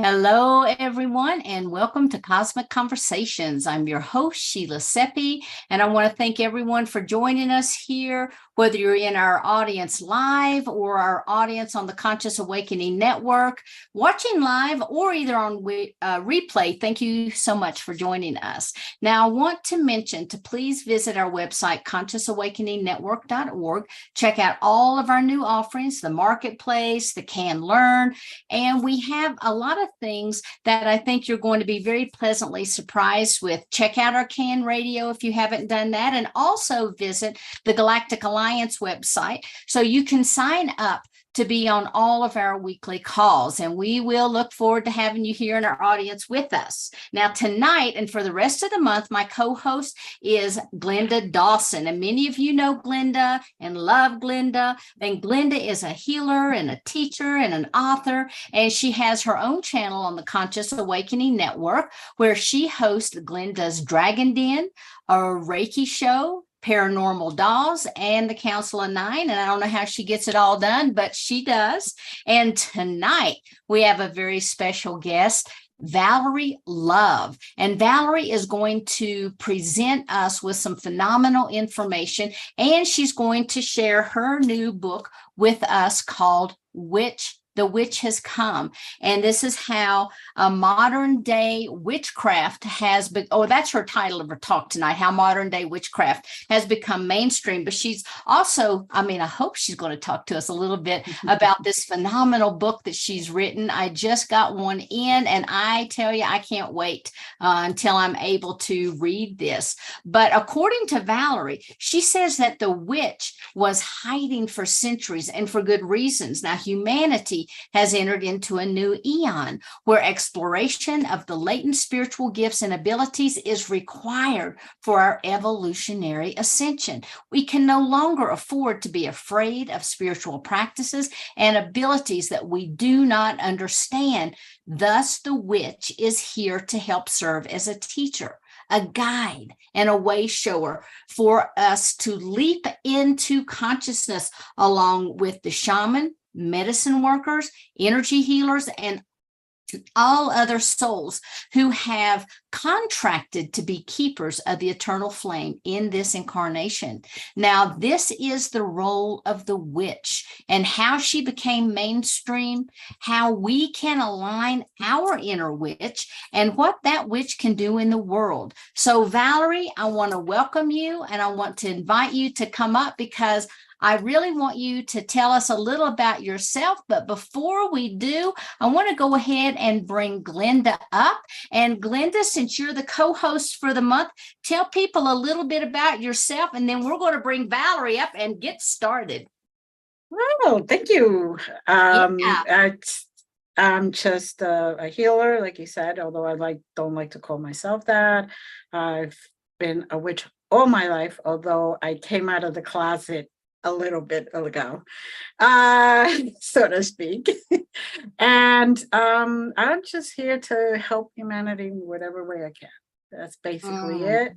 Hello, everyone, and welcome to Cosmic Conversations. I'm your host, Sheila Seppi, and I want to thank everyone for joining us here, whether you're in our audience live or our audience on the Conscious Awakening Network, watching live or either on replay. Thank you so much for joining us. Now, I want to mention to please visit our website, consciousawakeningnetwork.org. Check out all of our new offerings, the Marketplace, the Can Learn, and we have a lot of things that I think you're going to be very pleasantly surprised with. Check out our Can Radio if you haven't done that, and also visit the Galactic Alliance website so you can sign up to be on all of our weekly calls. And we will look forward to having you here in our audience with us. Now, tonight and for the rest of the month, my co-host is Glenda Dawson. And many of you know Glenda and love Glenda. And Glenda is a healer and a teacher and an author. And she has her own channel on the Conscious Awakening Network, where she hosts Glenda's Dragon Den, a Reiki show, Paranormal Dolls, and the Council of Nine. And I don't know how she gets it all done, but she does. And tonight we have a very special guest, Valerie Love. And Valerie is going to present us with some phenomenal information, and she's going to share her new book with us called The Witch Has Come. And this is how a modern day witchcraft has been, that's her title of her talk tonight, how modern day witchcraft has become mainstream. But she's also, I hope she's going to talk to us a little bit about this phenomenal book that she's written. I just got one in, and I tell you, I can't wait until I'm able to read this. But according to Valerie, she says that the witch was hiding for centuries, and for good reasons. Now, humanity has entered into a new eon where exploration of the latent spiritual gifts and abilities is required for our evolutionary ascension. We can no longer afford to be afraid of spiritual practices and abilities that we do not understand. Thus, the witch is here to help serve as a teacher, a guide, and a way shower for us to leap into consciousness along with the shaman, medicine workers, energy healers, and all other souls who have contracted to be keepers of the eternal flame in this incarnation. Now, this is the role of the witch and how she became mainstream, how we can align our inner witch, and what that witch can do in the world. So, Valerie, I want to welcome you, and I want to invite you to come up because I really want you to tell us a little about yourself. But before we do, I want to go ahead and bring Glenda up. And Glenda, since you're the co-host for the month, tell people a little bit about yourself, and then we're going to bring Valerie up and get started. Oh, thank you. I'm just a healer, like you said, although I don't like to call myself that. I've been a witch all my life, although I came out of the closet a little bit ago, so to speak. And I'm just here to help humanity in whatever way I can. That's basically it.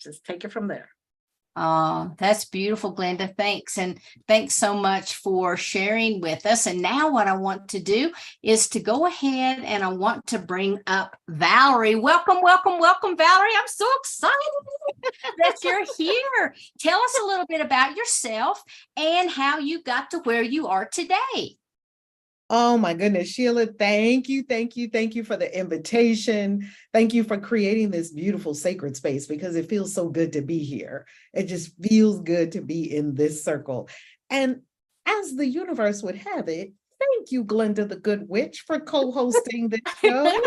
Just take it from there. Oh, that's beautiful, Glenda. Thanks. And thanks so much for sharing with us. And now what I want to do is to go ahead and I want to bring up Valerie. Welcome, Valerie. I'm so excited that you're here. Tell us a little bit about yourself and how you got to where you are today. Oh my goodness, Sheila, thank you for the invitation. Thank you for creating this beautiful sacred space because it feels so good to be here. It just feels good to be in this circle. And as the universe would have it, thank you, Glenda the Good Witch, for co-hosting this show.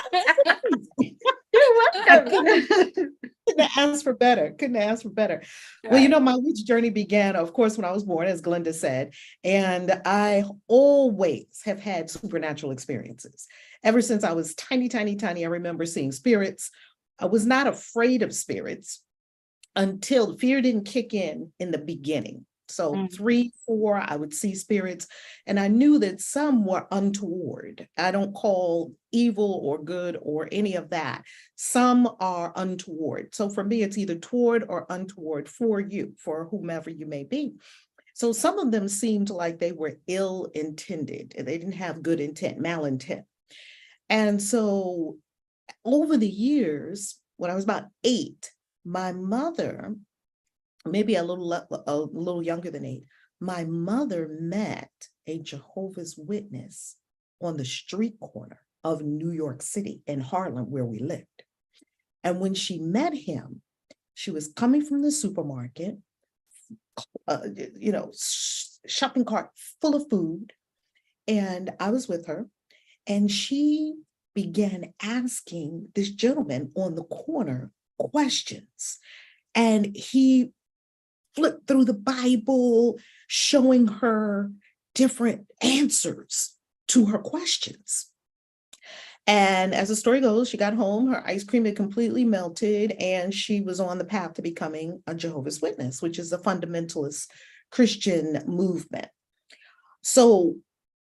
You're welcome. Couldn't ask for better. Right. Well, my witch journey began, of course, when I was born, as Glenda said, and I always have had supernatural experiences. Ever since I was tiny, I remember seeing spirits. I was not afraid of spirits until fear didn't kick in the beginning. So 3, 4, I would see spirits, and I knew that some were untoward. I don't call evil or good or any of that. Some are untoward. So for me, it's either toward or untoward for you, for whomever you may be. So some of them seemed like they were ill-intended and they didn't have good intent, malintent. And so over the years, when I was about 8, my mother, maybe a little younger than 8, my mother met a Jehovah's Witness on the street corner of New York City in Harlem, where we lived. And when she met him, she was coming from the supermarket, shopping cart full of food. And I was with her, and she began asking this gentleman on the corner questions. And he flipped through the Bible, showing her different answers to her questions. And as the story goes, she got home, her ice cream had completely melted, and she was on the path to becoming a Jehovah's Witness, which is a fundamentalist Christian movement. So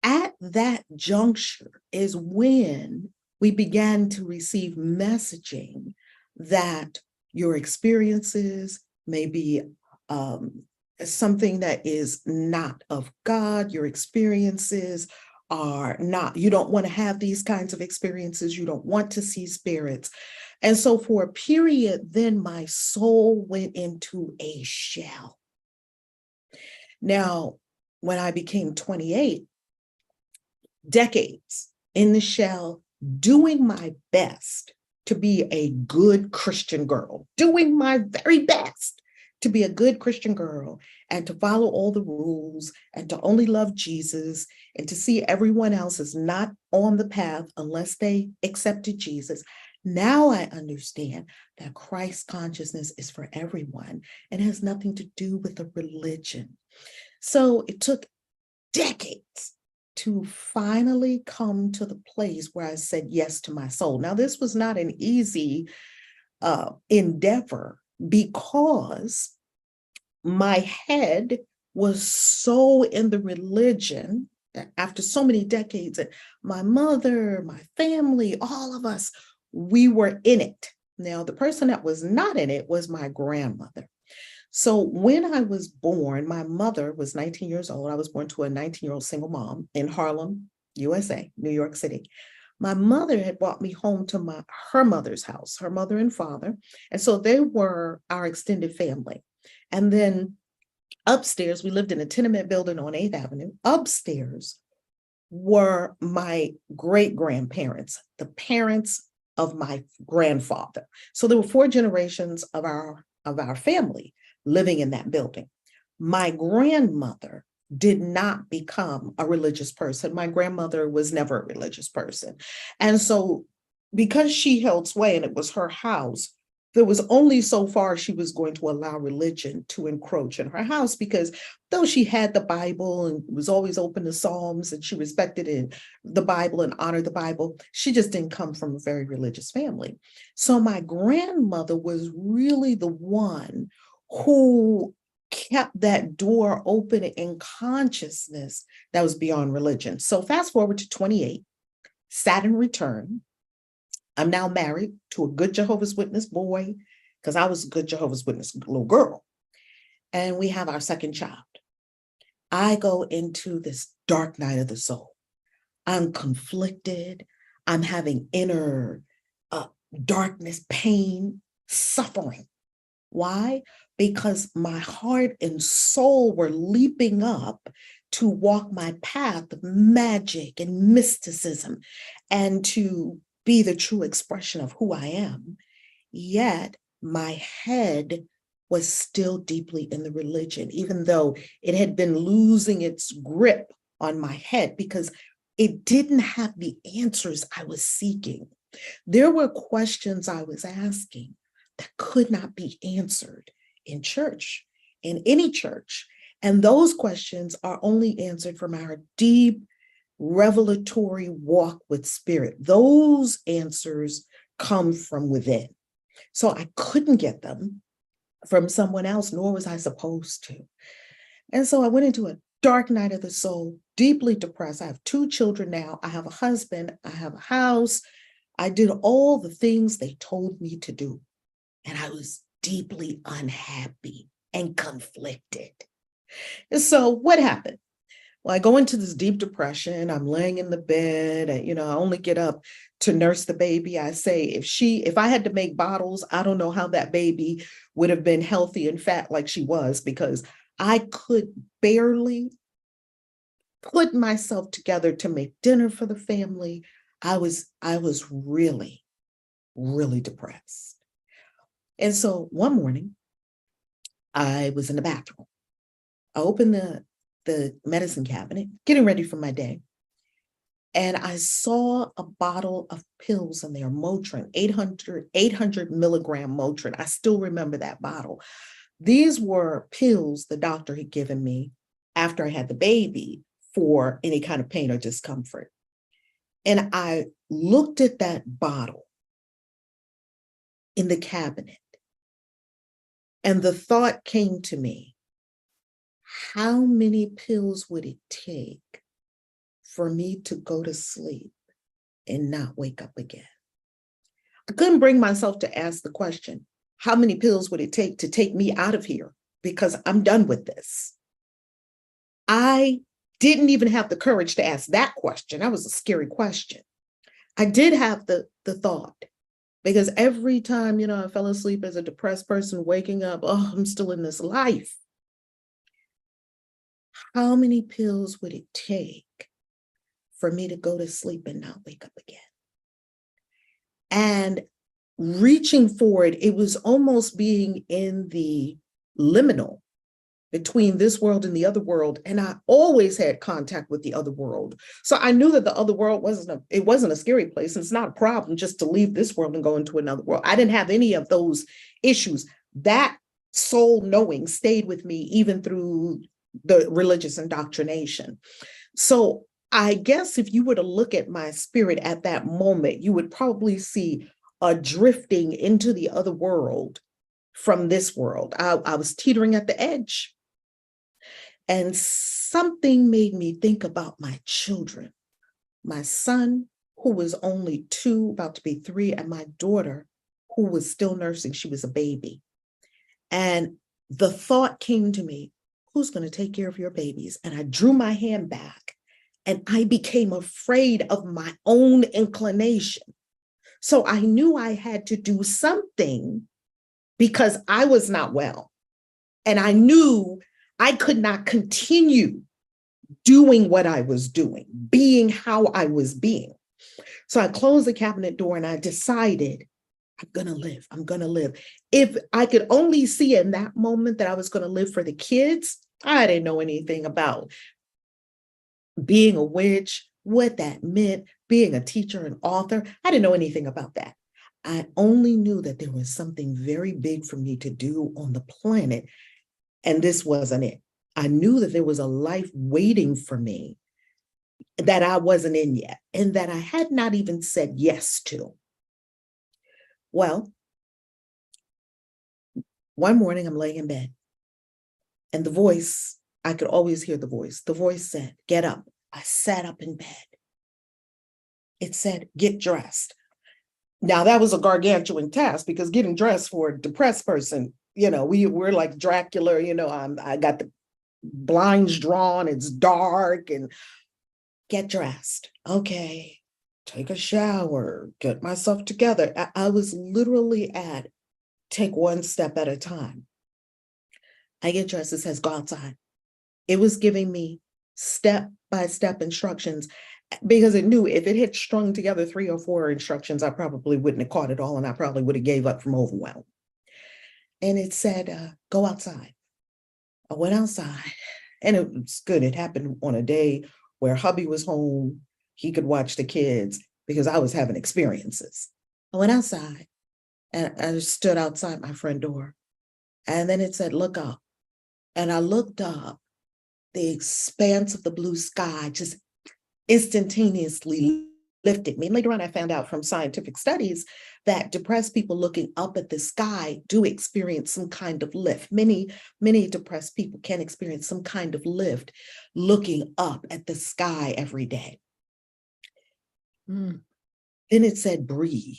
at that juncture is when we began to receive messaging that your experiences may be something that is not of God. Your experiences are not, you don't want to have these kinds of experiences. You don't want to see spirits. And so for a period, then my soul went into a shell. Now, when I became 28, decades in the shell, doing my best to be a good Christian girl, doing my very best to be a good Christian girl and to follow all the rules and to only love Jesus and to see everyone else is not on the path unless they accepted Jesus. Now I understand that Christ consciousness is for everyone and has nothing to do with a religion. So it took decades to finally come to the place where I said yes to my soul. Now, this was not an easy endeavor because my head was so in the religion after so many decades. And my mother, my family, all of us, we were in it. Now, the person that was not in it was my grandmother. So when I was born, my mother was 19 years old. I was born to a 19-year-old single mom in Harlem, USA, New York City. My mother had brought me home to her mother's house, her mother and father. And so they were our extended family. And then upstairs, we lived in a tenement building on 8th Avenue. Upstairs were my great-grandparents, the parents of my grandfather. So there were 4 generations of our family living in that building. My grandmother did not become a religious person. My grandmother was never a religious person. And so because she held sway and it was her house, there was only so far she was going to allow religion to encroach in her house, because though she had the Bible and was always open to Psalms and she respected the Bible and honored the Bible, she just didn't come from a very religious family. So my grandmother was really the one who kept that door open in consciousness that was beyond religion. So fast forward to 28, Saturn return. I'm now married to a good Jehovah's Witness boy, because I was a good Jehovah's Witness little girl. And we have our second child. I go into this dark night of the soul. I'm conflicted. I'm having inner darkness, pain, suffering. Why? Because my heart and soul were leaping up to walk my path of magic and mysticism and to be the true expression of who I am. Yet my head was still deeply in the religion, even though it had been losing its grip on my head because it didn't have the answers I was seeking. There were questions I was asking that could not be answered in church, in any church. And those questions are only answered from our deep revelatory walk with spirit. Those answers come from within. So I couldn't get them from someone else, nor was I supposed to. And so I went into a dark night of the soul, deeply depressed. I have 2 children now. I have a husband. I have a house. I did all the things they told me to do. And I was deeply unhappy and conflicted. And so what happened? Well, I go into this deep depression. I'm laying in the bed, and I only get up to nurse the baby. I say, if I had to make bottles, I don't know how that baby would have been healthy and fat like she was, because I could barely put myself together to make dinner for the family. I was really, really depressed. And so one morning, I was in the bathroom. I opened the medicine cabinet, getting ready for my day. And I saw a bottle of pills in there, Motrin, 800 milligram Motrin. I still remember that bottle. These were pills the doctor had given me after I had the baby for any kind of pain or discomfort. And I looked at that bottle in the cabinet, and the thought came to me, how many pills would it take for me to go to sleep and not wake up again? I couldn't bring myself to ask the question, how many pills would it take to take me out of here? Because I'm done with this. I didn't even have the courage to ask that question. That was a scary question. I did have the thought, because every time, I fell asleep as a depressed person, waking up, oh, I'm still in this life. How many pills would it take for me to go to sleep and not wake up again? And reaching for it, it was almost being in the liminal between this world and the other world. And I always had contact with the other world. So I knew that the other world wasn't a scary place. And it's not a problem just to leave this world and go into another world. I didn't have any of those issues. That soul knowing stayed with me even through the religious indoctrination. So I guess if you were to look at my spirit at that moment, you would probably see a drifting into the other world from this world. I was teetering at the edge. And something made me think about my children, my son, who was only 2, about to be 3, and my daughter, who was still nursing. She was a baby. And the thought came to me, who's going to take care of your babies? And I drew my hand back, and I became afraid of my own inclination. So I knew I had to do something because I was not well. And I knew I could not continue doing what I was doing, being how I was being. So I closed the cabinet door and I decided, I'm going to live. I'm going to live. If I could only see in that moment that I was going to live for the kids, I didn't know anything about being a witch, what that meant, being a teacher and author. I didn't know anything about that. I only knew that there was something very big for me to do on the planet, and this wasn't it. I knew that there was a life waiting for me that I wasn't in yet, and that I had not even said yes to. Well, one morning I'm laying in bed, and the voice, I could always hear the voice. The voice said, get up. I sat up in bed. It said, get dressed. Now that was a gargantuan task, because getting dressed for a depressed person, we're like Dracula, I got the blinds drawn, it's dark, and get dressed. Okay, take a shower, get myself together. I was literally at take one step at a time. I get dressed, it says go outside. It was giving me step-by-step instructions, because it knew if it had strung together 3 or 4 instructions, I probably wouldn't have caught it all, and I probably would have gave up from overwhelm. And it said, go outside. I went outside, and it was good. It happened on a day where hubby was home. He could watch the kids because I was having experiences. I went outside, and I stood outside my front door. And then it said, look up. And I looked up. The expanse of the blue sky just instantaneously lifted me. And later on, I found out from scientific studies that depressed people looking up at the sky do experience some kind of lift. Many depressed people can experience some kind of lift looking up at the sky every day. Then it said, breathe.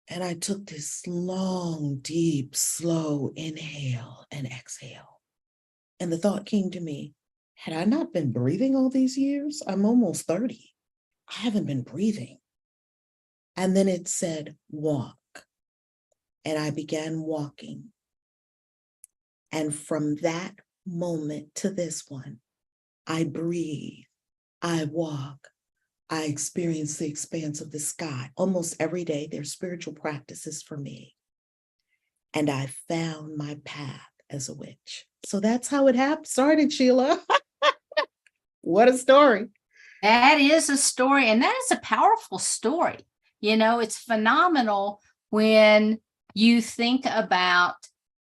And I took this long, deep, slow inhale and exhale. And the thought came to me, had I not been breathing all these years? I'm almost 30. I haven't been breathing. And then it said, walk. And I began walking. And from that moment to this one, I breathe, I walk, I experience the expanse of the sky. Almost every day, there's spiritual practices for me. And I found my path as a witch. So that's how it started, Sheila. What a story. That is a story, and that is a powerful story. You know, it's phenomenal when you think about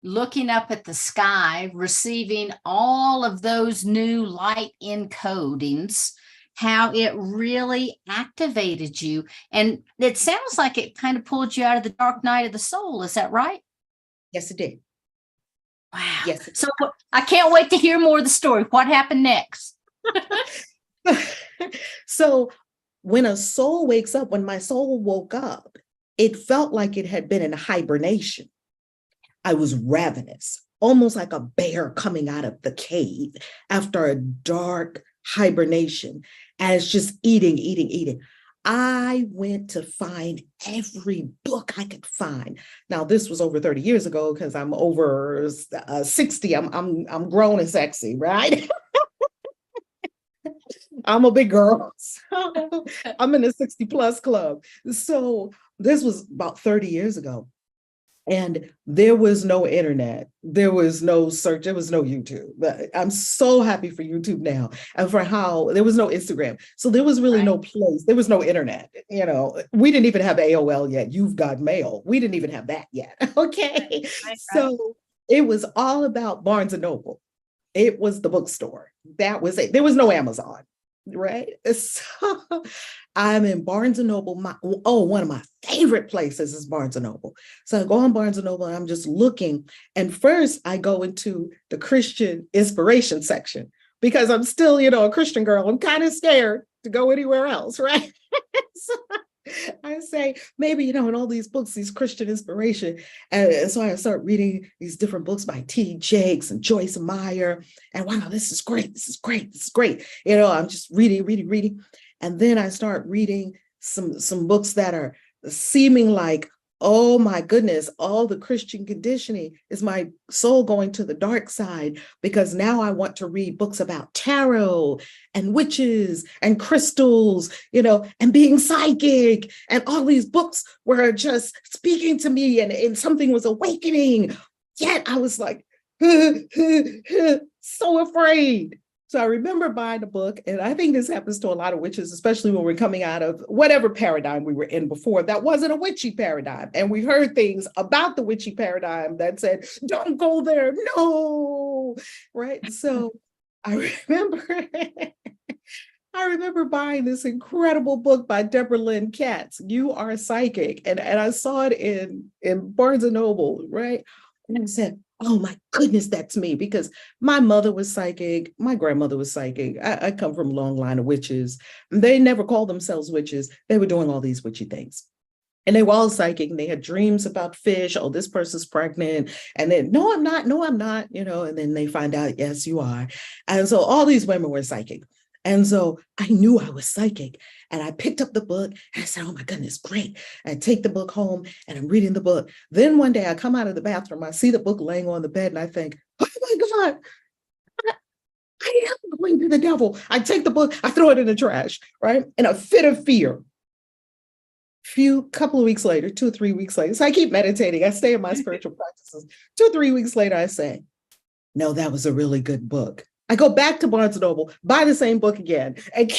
looking up at the sky, receiving all of those new light encodings, how it really activated you. And it sounds like it kind of pulled you out of the dark night of the soul. Is that right? Yes, it did. Wow. Yes. So I can't wait to hear more of the story. What happened next? So when a soul wakes up, when my soul woke up, it felt like it had been in hibernation. I was ravenous, almost like a bear coming out of the cave after a dark hibernation, and it's just eating, eating, eating. I went to find every book I could find. Now, this was over 30 years ago because I'm over 60. I'm grown and sexy, right? I'm a big girl. So I'm in the 60 plus club. So this was about 30 years ago. And there was no internet. There was no search. There was no YouTube. But I'm so happy for YouTube now and for how there was no Instagram. So there was really no place. There was no internet. You know, we didn't even have AOL yet. You've got mail. We didn't even have that yet. Okay. So it was all about Barnes and Noble. It was the bookstore. That was it. There was no Amazon, right? So I'm in Barnes and Noble. One of my favorite places is Barnes and Noble. So I go on Barnes and Noble and I'm just looking. And first I go into the Christian inspiration section because I'm still, a Christian girl. I'm kind of scared to go anywhere else, right? So I say, maybe, in all these books, these Christian inspiration. And so I start reading these different books by T. Jakes and Joyce Meyer. And wow, this is great. This is great. This is great. I'm just reading. And then I start reading some books that are seeming like, oh my goodness, all the Christian conditioning is my soul going to the dark side, because now I want to read books about tarot and witches and crystals, and being psychic, and all these books were just speaking to me and something was awakening. Yet I was like, so afraid. So I remember buying a book, and I think this happens to a lot of witches, especially when we're coming out of whatever paradigm we were in before. That wasn't a witchy paradigm. And we heard things about the witchy paradigm that said, don't go there. No. Right. So I remember buying this incredible book by Deborah Lynn Katz, You Are Psychic. And I saw it in Barnes and Noble, right? And I said, oh my goodness, that's me, because my mother was psychic. My grandmother was psychic. I come from a long line of witches. They never called themselves witches. They were doing all these witchy things. And they were all psychic, and they had dreams about fish. Oh, this person's pregnant. And then, no, I'm not. No, I'm not. And then they find out, yes, you are. And so all these women were psychic. And so I knew I was psychic, and I picked up the book and I said, oh my goodness, great. I take the book home and I'm reading the book. Then one day I come out of the bathroom, I see the book laying on the bed, and I think, oh my God, I am going to the devil. I take the book, I throw it in the trash, right? In a fit of fear. Couple of weeks later, 2 or 3 weeks later, so I keep meditating. I stay in my spiritual practices. 2 or 3 weeks later, I say, no, that was a really good book. I go back to Barnes & Noble, buy the same book again, and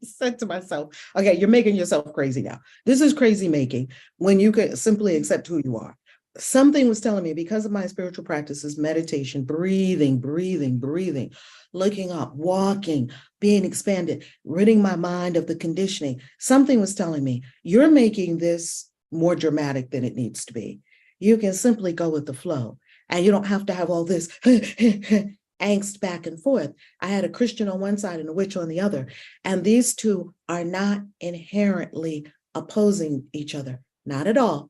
said to myself, okay, you're making yourself crazy now. This is crazy making when you can simply accept who you are. Something was telling me, because of my spiritual practices, meditation, breathing, looking up, walking, being expanded, ridding my mind of the conditioning. Something was telling me, you're making this more dramatic than it needs to be. You can simply go with the flow, and you don't have to have all this angst back and forth. I had a Christian on one side and a witch on the other, and these two are not inherently opposing each other, not at all.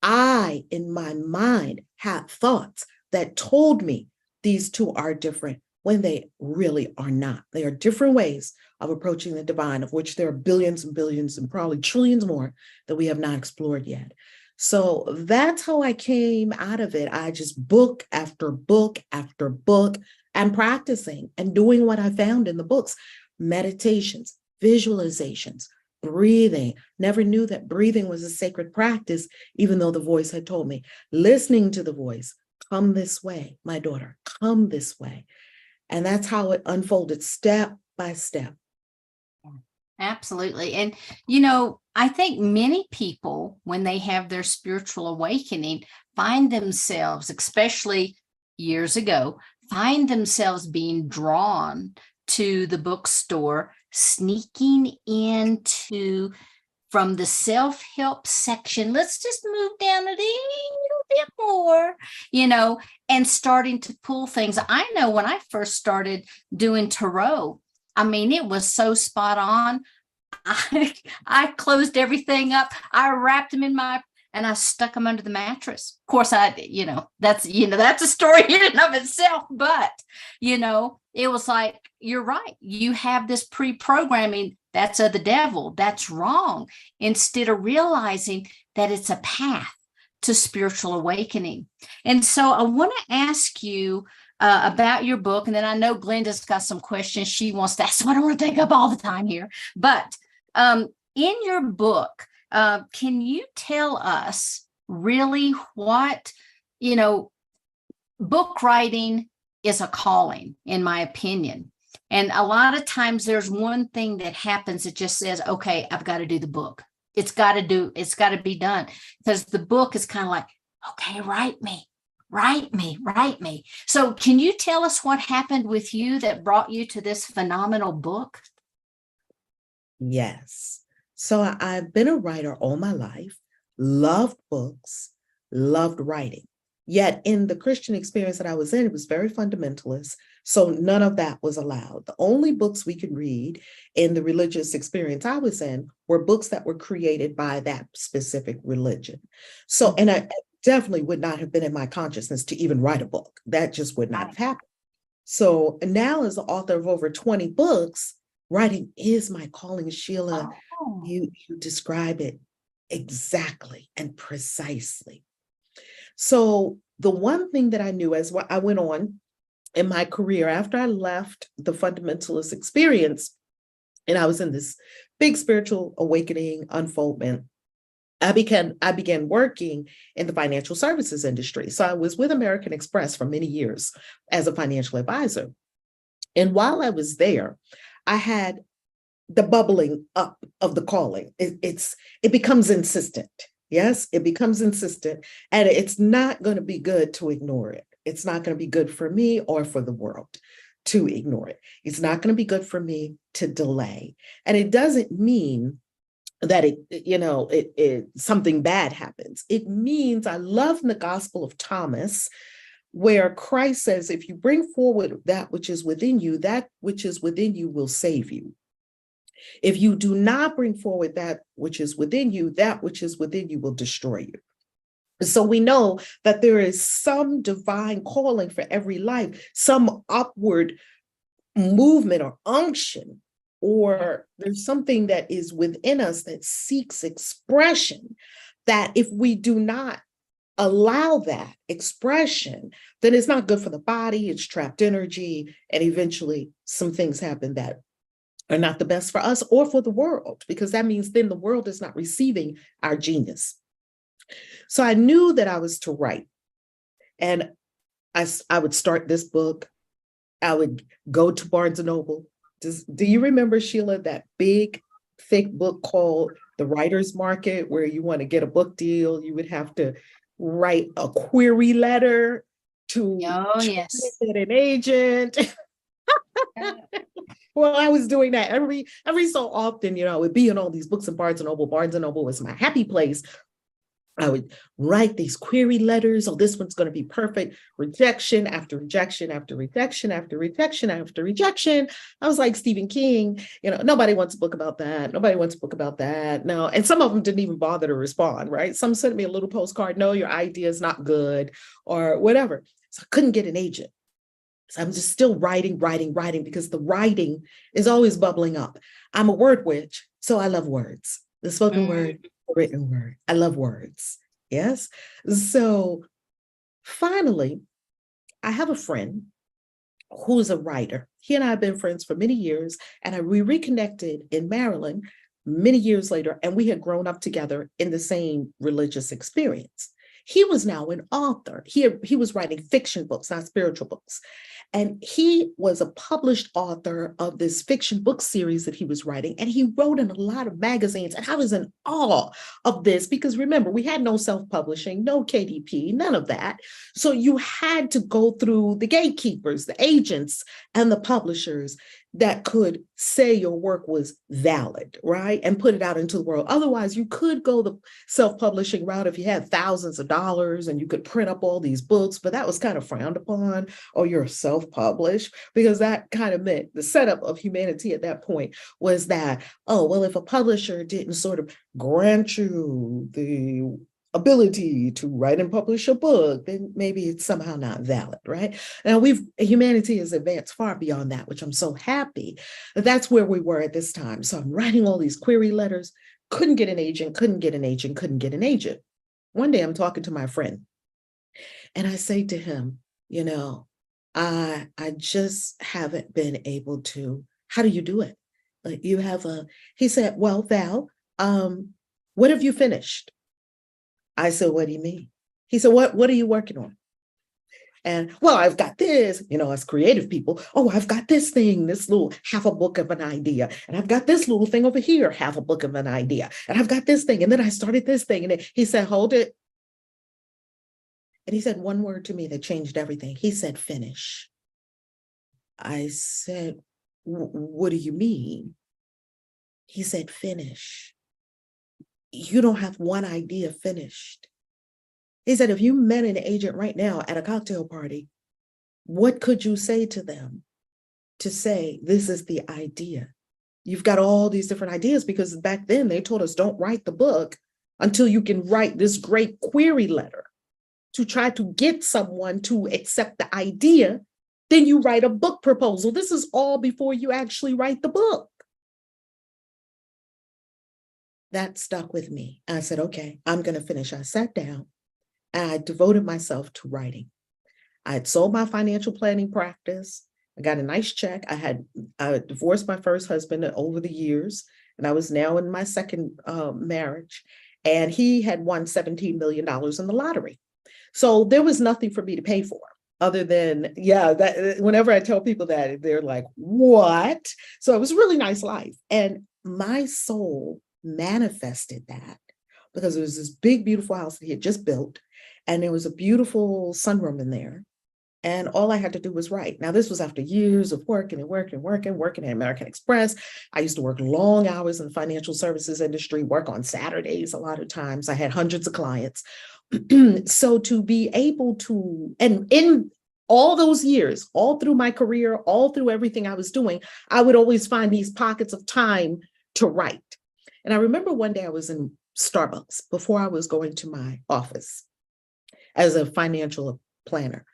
I, in my mind, had thoughts that told me these two are different when they really are not. They are different ways of approaching the divine, of which there are billions and billions and probably trillions more that we have not explored yet. So that's how I came out of it. I just book after book after book and practicing and doing what I found in the books, meditations, visualizations, breathing. Never knew that breathing was a sacred practice, even though the voice had told me. Listening to the voice, come this way, my daughter, come this way. And that's how it unfolded step by step. Absolutely. And, you know, I think many people, when they have their spiritual awakening, find themselves, especially years ago, find themselves being drawn to the bookstore, sneaking into from the self-help section. Let's just move down a little bit more, you know, and starting to pull things. I know when I first started doing tarot, I mean, it was so spot on. I closed everything up. I wrapped them and I stuck them under the mattress. Of course, that's a story in and of itself. But, it was like, you're right. You have this pre-programming. That's of the devil. That's wrong. Instead of realizing that it's a path to spiritual awakening. And so I want to ask you about your book. And then I know Glenda's got some questions she wants to ask. So I don't want to take up all the time here. But in your book, can you tell us really what, book writing is a calling, in my opinion. And a lot of times there's one thing that happens that just says, okay, I've got to do the book. It's got to be done, because the book is kind of like, okay, write me. So can you tell us what happened with you that brought you to this phenomenal book? Yes. So I've been a writer all my life, loved books, loved writing. Yet in the Christian experience that I was in, it was very fundamentalist. So none of that was allowed. The only books we could read in the religious experience I was in were books that were created by that specific religion. So, and I definitely would not have been in my consciousness to even write a book. That just would not have happened. So now, as the author of over 20 books, writing is my calling. Sheila, you describe it exactly and precisely. So the one thing that I knew as I went on in my career, after I left the fundamentalist experience, and I was in this big spiritual awakening unfoldment, I began working in the financial services industry. So I was with American Express for many years as a financial advisor. And while I was there, I had the bubbling up of the calling. It becomes insistent. Yes, it becomes insistent, and it's not going to be good to ignore it. It's not going to be good for me or for the world to ignore it. It's not going to be good for me to delay. And it doesn't mean that something bad happens. It means, I love in the Gospel of Thomas, where Christ says, if you bring forward that which is within you, that which is within you will save you. If you do not bring forward that which is within you, that which is within you will destroy you. So we know that there is some divine calling for every life, some upward movement or unction, or there's something that is within us that seeks expression, that if we do not allow that expression, then it's not good for the body, it's trapped energy, and eventually some things happen that are not the best for us or for the world, because that means then the world is not receiving our genius. So I knew that I was to write, and I would start this book. I would go to Barnes and Noble. Do you remember, Sheila, that big, thick book called The Writer's Market, where you want to get a book deal, you would have to write a query letter to an agent. Well, I was doing that every so often, it would be in all these books in Barnes and Noble. Barnes and Noble was my happy place. I would write these query letters. Oh, this one's going to be perfect. Rejection after rejection after rejection after rejection after rejection. I was like Stephen King, nobody wants a book about that. Nobody wants a book about that. No. And some of them didn't even bother to respond, right? Some sent me a little postcard. No, your idea is not good or whatever. So I couldn't get an agent. So I'm just still writing, because the writing is always bubbling up. I'm a word witch, so I love words. The spoken word, the written word. I love words. Yes. So finally, I have a friend who's a writer. He and I have been friends for many years, and we reconnected in Maryland many years later, and we had grown up together in the same religious experience. He was now an author. He was writing fiction books, not spiritual books. And he was a published author of this fiction book series that he was writing. And he wrote in a lot of magazines. And I was in awe of this because remember, we had no self-publishing, no KDP, none of that. So you had to go through the gatekeepers, the agents, and the publishers that could say your work was valid, right? And put it out into the world. Otherwise, you could go the self-publishing route if you had thousands of dollars and you could print up all these books, but that was kind of frowned upon. Or you're self-published, because that kind of meant the setup of humanity at that point was that, oh, well, if a publisher didn't sort of grant you the ability to write and publish a book, then maybe it's somehow not valid, right? Now humanity has advanced far beyond that, which I'm so happy. That's where we were at this time. So I'm writing all these query letters, couldn't get an agent. One day I'm talking to my friend and I say to him, I just haven't been able to, how do you do it? Like he said, well, Val, what have you finished? I said, what do you mean? He said, what are you working on? And well, I've got this, as creative people, oh, I've got this thing, this little half a book of an idea. And I've got this little thing over here, half a book of an idea. And I've got this thing. And then I started this thing. And then he said, hold it. And he said one word to me that changed everything. He said, finish. I said, what do you mean? He said, finish. You don't have one idea finished. He said, if you met an agent right now at a cocktail party, what could you say to them to say, this is the idea? You've got all these different ideas, because back then they told us don't write the book until you can write this great query letter to try to get someone to accept the idea. Then you write a book proposal. This is all before you actually write the book. That stuck with me. I said, okay, I'm going to finish. I sat down and I devoted myself to writing. I had sold my financial planning practice. I got a nice check. I divorced my first husband over the years, and I was now in my second marriage. And he had won $17 million in the lottery. So there was nothing for me to pay for other than, that whenever I tell people that, they're like, what? So it was a really nice life. And my soul manifested that because it was this big, beautiful house that he had just built. And there was a beautiful sunroom in there. And all I had to do was write. Now, this was after years of working at American Express. I used to work long hours in the financial services industry, work on Saturdays a lot of times. I had hundreds of clients. So to be able to, and in all those years, all through my career, all through everything I was doing, I would always find these pockets of time to write. And I remember one day I was in Starbucks before I was going to my office as a financial planner.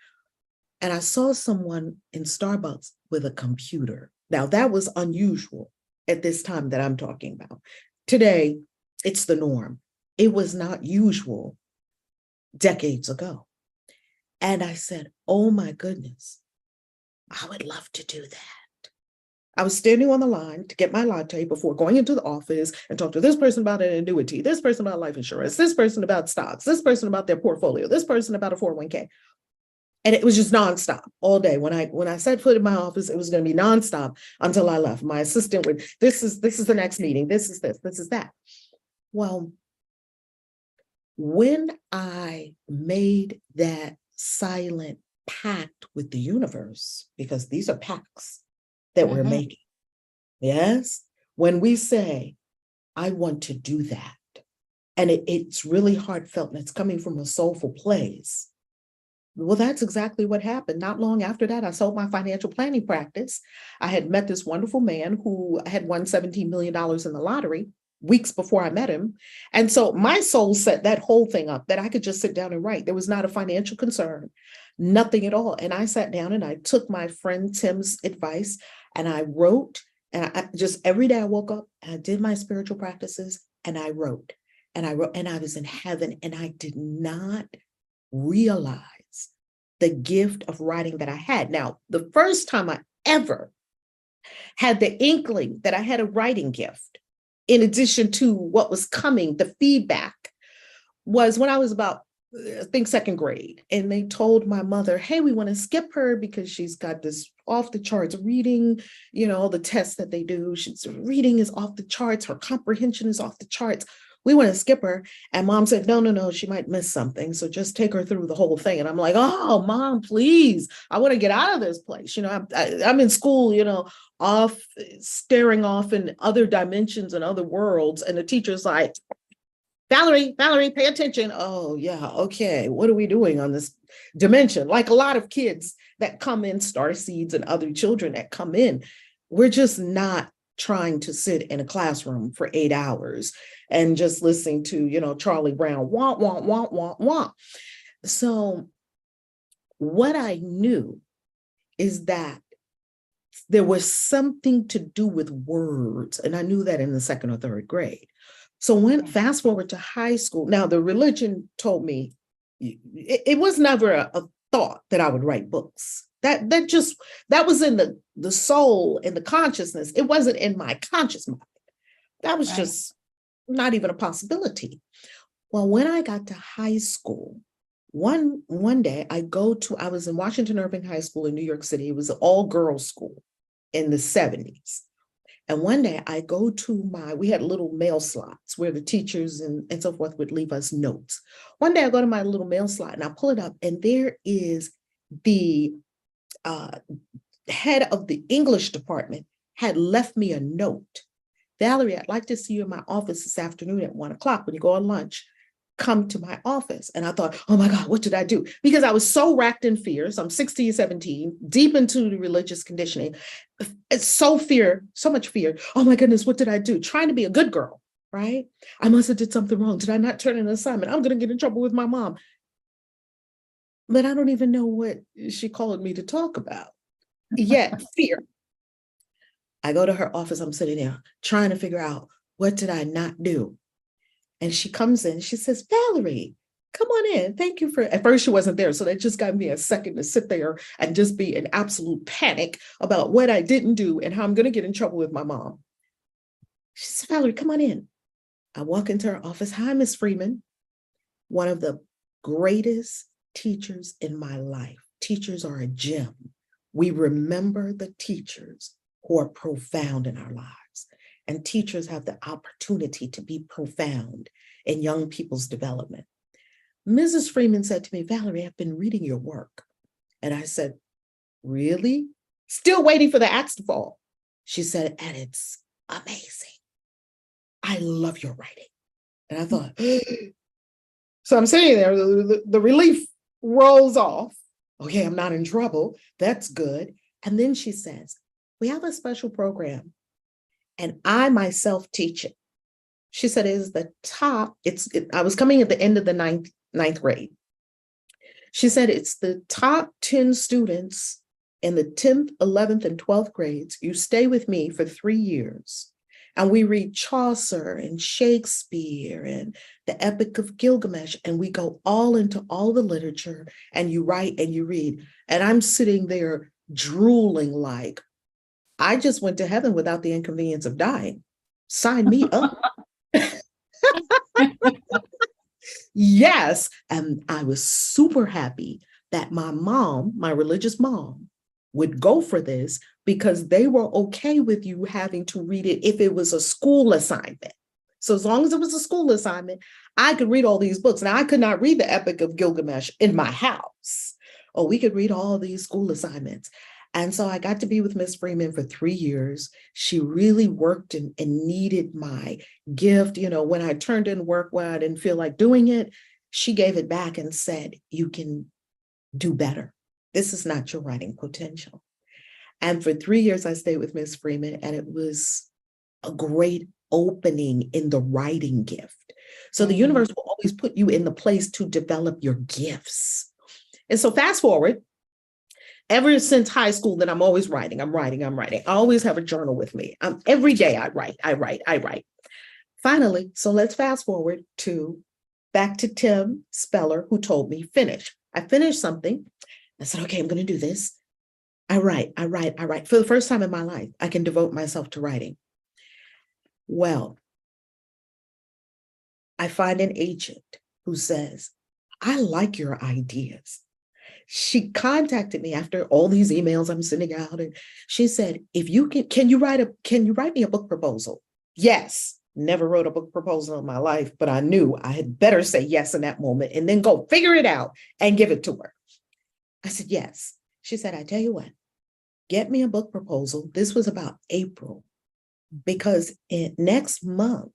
And I saw someone in Starbucks with a computer. Now, that was unusual at this time that I'm talking about. Today, it's the norm. It was not usual decades ago. And I said, oh my goodness, I would love to do that. I was standing on the line to get my latte before going into the office and talk to this person about an annuity, this person about life insurance, this person about stocks, this person about their portfolio, this person about a 401k. And it was just nonstop all day. When I set foot in my office, it was going to be nonstop until I left. My assistant would, this is the next meeting. This is that. Well, when I made that silent pact with the universe, because these are pacts that we're making. Yes. When we say, I want to do that, and it's really heartfelt and it's coming from a soulful place. Well, that's exactly what happened. Not long after that, I sold my financial planning practice. I had met this wonderful man who had won $17 million in the lottery. weeks before I met him. And so my soul set that whole thing up that I could just sit down and write. There was not a financial concern, nothing at all. And I sat down and I took my friend Tim's advice and I wrote. And I just every day I woke up and I did my spiritual practices and I wrote and I wrote and I was in heaven and I did not realize the gift of writing that I had. Now, the first time I ever had the inkling that I had a writing gift, in addition to what was coming, the feedback, was when I was about, I think, second grade. And they told my mother, hey, we want to skip her because she's got this off the charts reading, the tests that they do. She's reading is off the charts. Her comprehension is off the charts. We want to skip her. And mom said, no, she might miss something. So just take her through the whole thing. And I'm like, oh, mom, please. I want to get out of this place. I'm in school, off staring off in other dimensions and other worlds. And the teacher's like, Valerie, pay attention. Oh, yeah. Okay. What are we doing on this dimension? Like a lot of kids that come in, star seeds and other children that come in, we're just not trying to sit in a classroom for 8 hours and just listening to, Charlie Brown, wah, wah, wah, wah, wah. So what I knew is that there was something to do with words. And I knew that in the second or third grade. So fast forward to high school. Now the religion told me it was never a thought that I would write books. That was in the soul and the consciousness. It wasn't in my conscious mind. That was just not even a possibility. Well, when I got to high school, one day I was in Washington Irving High School in New York City. It was an all-girls school in the 70s. And one day I go to we had little mail slots where the teachers and so forth would leave us notes. One day I go to my little mail slot and I pull it up and there is the head of the English department had left me a note. Valerie, I'd like to see you in my office this afternoon at 1:00 when you go on lunch. Come to my office. And I thought, oh my God, what did I do? Because I was so racked in fear. So I'm 16, 17, deep into the religious conditioning. It's so much fear. Oh my goodness, what did I do? Trying to be a good girl, right? I must have did something wrong. Did I not turn in an assignment? I'm going to get in trouble with my mom. But I don't even know what she called me to talk about. Yet fear. I go to her office. I'm sitting there trying to figure out, what did I not do? And she comes in, she says, Valerie, come on in. Thank you at first she wasn't there. So that just got me a second to sit there and just be in absolute panic about what I didn't do and how I'm going to get in trouble with my mom. She says, Valerie, come on in. I walk into her office. Hi, Miss Freeman. One of the greatest teachers in my life. Teachers are a gem. We remember the teachers who are profound in our lives. And teachers have the opportunity to be profound in young people's development. Mrs. Freeman said to me, Valerie, I've been reading your work. And I said, really? Still waiting for the axe to fall. She said, and it's amazing. I love your writing. And I thought, so I'm sitting there, the relief rolls off. Okay, I'm not in trouble. That's good. And then she says, we have a special program. And I myself teach it. She said, it is the top. I was coming at the end of the ninth grade. She said, it's the top 10 students in the 10th, 11th, and 12th grades. You stay with me for 3 years. And we read Chaucer and Shakespeare and the Epic of Gilgamesh. And we go all into all the literature and you write and you read. And I'm sitting there drooling like, I just went to heaven without the inconvenience of dying. Sign me up. Yes. And I was super happy that my mom, my religious mom, would go for this because they were okay with you having to read it if it was a school assignment. So as long as it was a school assignment, I could read all these books. Now, I could not read the Epic of Gilgamesh in my house. Oh, we could read all these school assignments. And so I got to be with Miss Freeman for 3 years. She really worked and needed my gift. When I turned in work where I didn't feel like doing it, she gave it back and said, you can do better. This is not your writing potential. And for 3 years, I stayed with Miss Freeman, and it was a great opening in the writing gift. So the universe will always put you in the place to develop your gifts. And so fast forward, ever since high school, that I'm always writing. I'm writing. I always have a journal with me. Every day I write. Finally, so let's fast forward to back to Tim Speller, who told me finish. I finished something. I said, okay, I'm going to do this. I write. For the first time in my life, I can devote myself to writing. Well, I find an agent who says, I like your ideas. She contacted me after all these emails I'm sending out, and she said, if you can you write me a book proposal? Yes. Never wrote a book proposal in my life, but I knew I had better say yes in that moment and then go figure it out and give it to her. I said, yes. She said, I tell you what, get me a book proposal. This was about April, because next month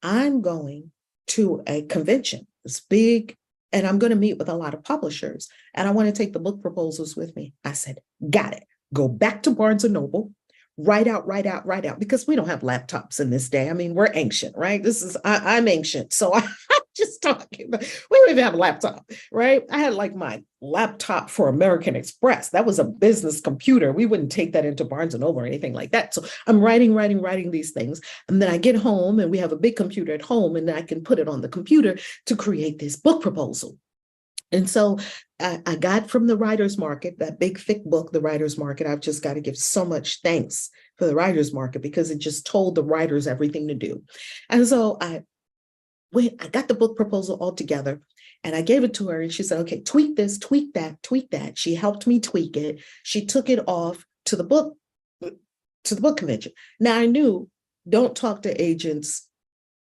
I'm going to a convention. It's big, and I'm going to meet with a lot of publishers, and I want to take the book proposals with me. I said, got it. Go back to Barnes & Noble, write out, because we don't have laptops in this day. I mean, we're ancient, right? I'm ancient. So I'm just talking about, we don't even have a laptop, right? I had like my laptop for American Express. That was a business computer. We wouldn't take that into Barnes & Noble or anything like that. So I'm writing these things. And then I get home and we have a big computer at home, and then I can put it on the computer to create this book proposal. And so I got from the writer's market, that big, thick book, the writer's market. I've just got to give so much thanks for the writer's market, because it just told the writers everything to do. And so I got the book proposal all together, and I gave it to her, and she said, okay, tweak this, tweak that. She helped me tweak it. She took it off to the book convention. Now I knew, don't talk to agents,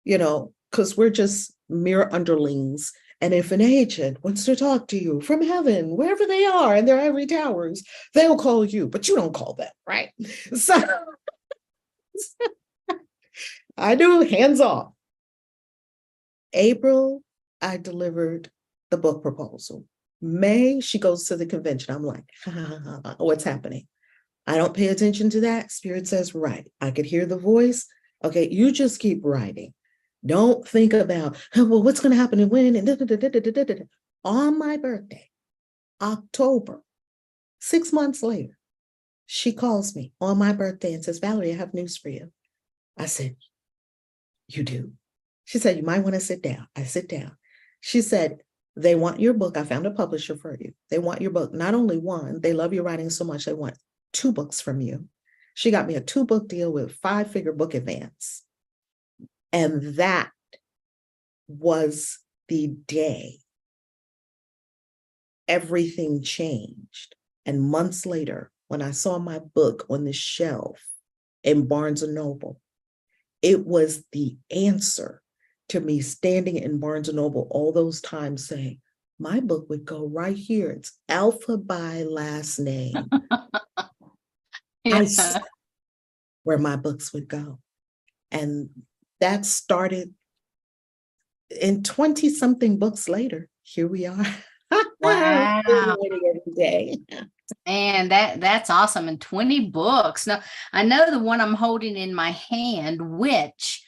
because we're just mere underlings. And if an agent wants to talk to you from heaven, wherever they are in their ivory towers, they'll call you, but you don't call them, right? So I do hands off. April, I delivered the book proposal. May, she goes to the convention. I'm like, what's happening? I don't pay attention to that. Spirit says, right. I could hear the voice. Okay, you just keep writing. Don't think about, well, what's going to happen and when, and On my birthday, October, 6 months later, she calls me on my birthday and says, Valerie, I have news for you. I said, you do? She said, you might want to sit down. I sit down. She said, they want your book. I found a publisher for you. They want your book. Not only one, they love your writing so much, they want 2 books from you. She got me a 2-book deal with 5-figure book advance. And that was the day everything changed. And months later, when I saw my book on the shelf in Barnes & Noble, it was the answer to me standing in Barnes & Noble all those times saying, my book would go right here. It's Alpha by last name. I saw where my books would go. And that started, in 20-something books later, here we are. Wow. Every day. And that's awesome. And 20 books. Now, I know the one I'm holding in my hand, which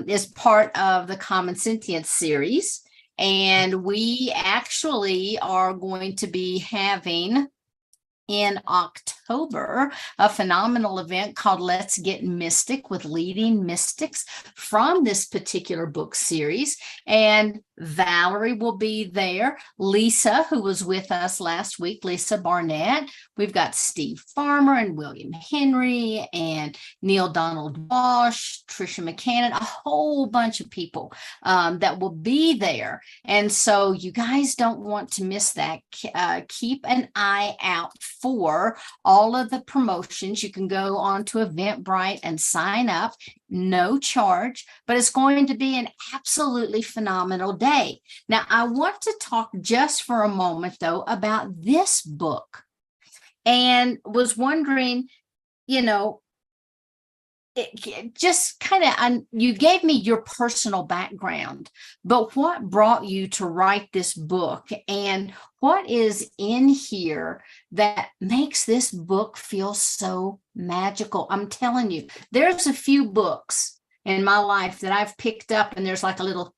is part of the Common Sentience series. And we actually are going to be having in October a phenomenal event called Let's Get Mystic with leading mystics from this particular book series. And Valerie will be there. Lisa, who was with us last week, Lisa Barnett. We've got Steve Farmer and William Henry and Neil Donald Walsh, Trisha McCannon, a whole bunch of people that will be there. And so you guys don't want to miss that. Keep an eye out for all of the promotions. You can go on to Eventbrite and sign up, no charge, but it's going to be an absolutely phenomenal day. Now, I want to talk just for a moment, though, about this book, and was wondering, just kind of, you gave me your personal background, but what brought you to write this book, and what is in here that makes this book feel so magical? I'm telling you, there's a few books, in my life that I've picked up, and there's like a little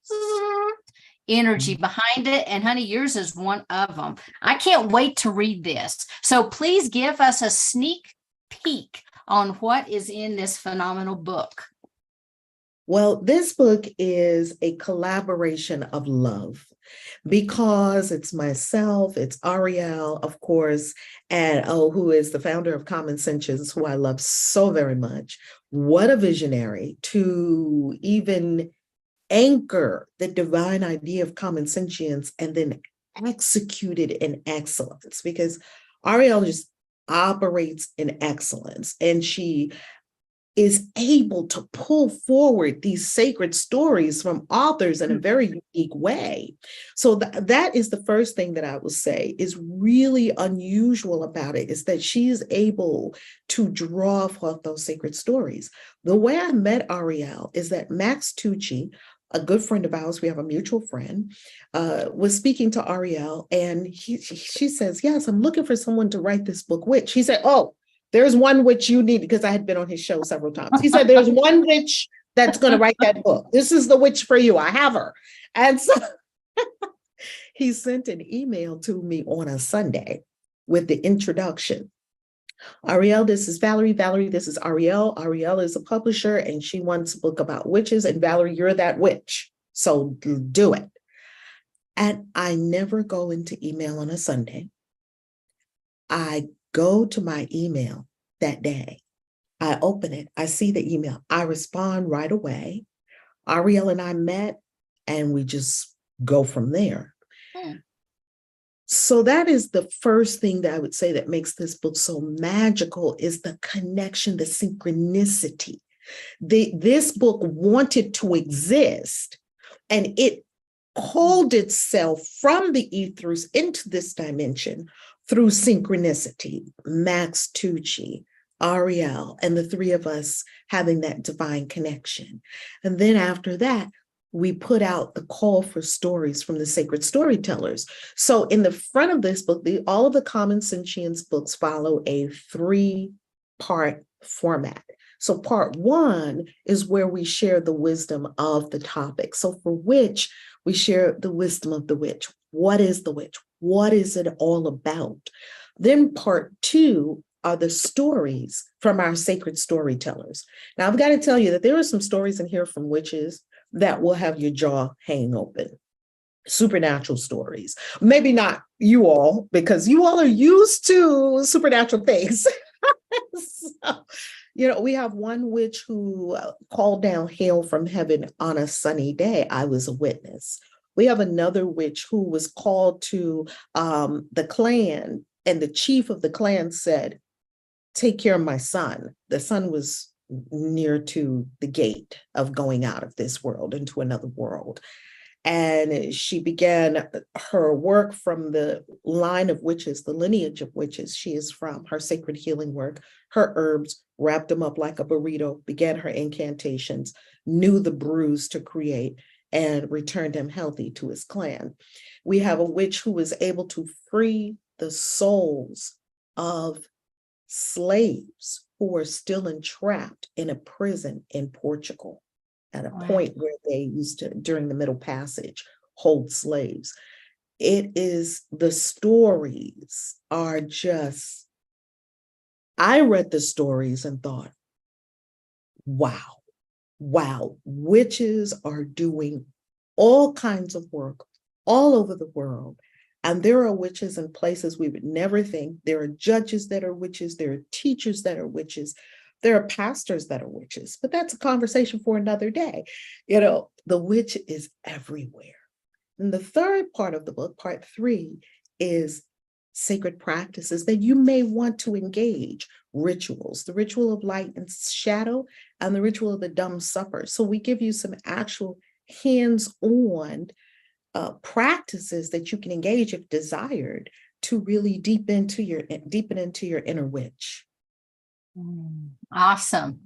energy behind it. And honey, yours is one of them. I can't wait to read this. So please give us a sneak peek on what is in this phenomenal book. Well, this book is a collaboration of love because it's myself, it's Ariel, of course, and who is the founder of Common Sentience, who I love so very much. What a visionary to even anchor the divine idea of common sentience and then execute it in excellence, because Ariel just operates in excellence, and she is able to pull forward these sacred stories from authors in a very unique way. So that is the first thing that I will say is really unusual about it, is that she is able to draw forth those sacred stories. The way I met Ariel is that Max Tucci, a good friend of ours, we have a mutual friend, was speaking to Ariel, and she says, yes, I'm looking for someone to write this book with. She said, oh, there's one witch you need, because I had been on his show several times. He said, there's one witch that's going to write that book. This is the witch for you. I have her. And so he sent an email to me on a Sunday with the introduction. Ariel, this is Valerie. Valerie, this is Ariel. Ariel is a publisher, and she wants a book about witches. And Valerie, you're that witch. So do it. And I never go into email on a Sunday. I go to my email that day. I open it. I see the email. I respond right away. Ariel and I met, and we just go from there. So that is the first thing that I would say that makes this book so magical, is the connection, the synchronicity. This book wanted to exist, and it called itself from the ethers into this dimension through synchronicity. Max Tucci, Ariel, and the three of us having that divine connection. And then after that, we put out the call for stories from the sacred storytellers. So in the front of this book, all of the Common Sentience books follow a 3-part format. So part 1 is where we share the wisdom of the topic. So for witch, we share the wisdom of the witch. What is the witch? What is it all about? Then part 2 are the stories from our sacred storytellers. Now, I've got to tell you that there are some stories in here from witches that will have your jaw hanging open. Supernatural stories. Maybe not you all, because you all are used to supernatural things. So, we have one witch who called down hail from heaven on a sunny day. I was a witness. We have another witch who was called to the clan, and the chief of the clan said, take care of my son. The son was near to the gate of going out of this world into another world. And she began her work from the line of witches, the lineage of witches she is from, her sacred healing work, her herbs, wrapped them up like a burrito, began her incantations, knew the brews to create, and returned him healthy to his clan. We have a witch who was able to free the souls of slaves who were still entrapped in a prison in Portugal, at a point where they used to, during the Middle Passage, hold slaves. It is, the stories are just, I read the stories and thought, wow, witches are doing all kinds of work all over the world. And there are witches in places we would never think. There are judges that are witches. There are teachers that are witches. There are pastors that are witches, but that's a conversation for another day. The witch is everywhere. And the third part of the book, part 3, is sacred practices that you may want to engage. Rituals, the ritual of light and shadow, and the ritual of the dumb supper. So we give you some actual hands-on practices that you can engage if desired to really deepen into your inner witch. Awesome.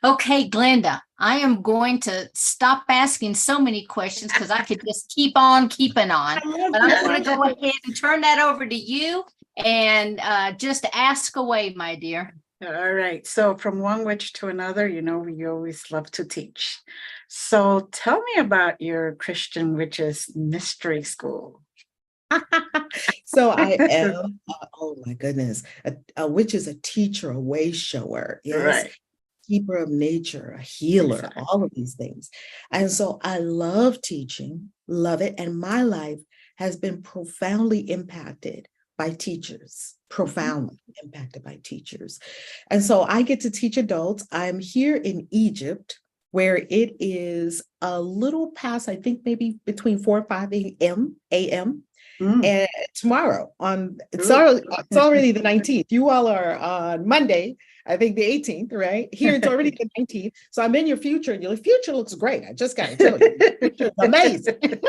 Okay, Glenda, I am going to stop asking so many questions because I could just keep on keeping on. But I'm going to go ahead and turn that over to you and just ask away, my dear. All right. So from one witch to another, we always love to teach. So tell me about your Christian Witches Mystery School. So I am, oh my goodness, a witch is a teacher, a way shower, yes, Right. keeper of nature, a healer, Exactly. all of these things. And so I love teaching, love it. And my life has been profoundly impacted by teachers, profoundly impacted by teachers. And so I get to teach adults. I'm here in Egypt, where it is a little past, I think maybe between 4 or 5 a.m. Mm. And tomorrow on Ooh. it's already the 19th. You all are on Monday, I think the 18th, right? Here it's already the 19th. So I'm in your future, and your future looks great. I just got to tell you, your future is amazing.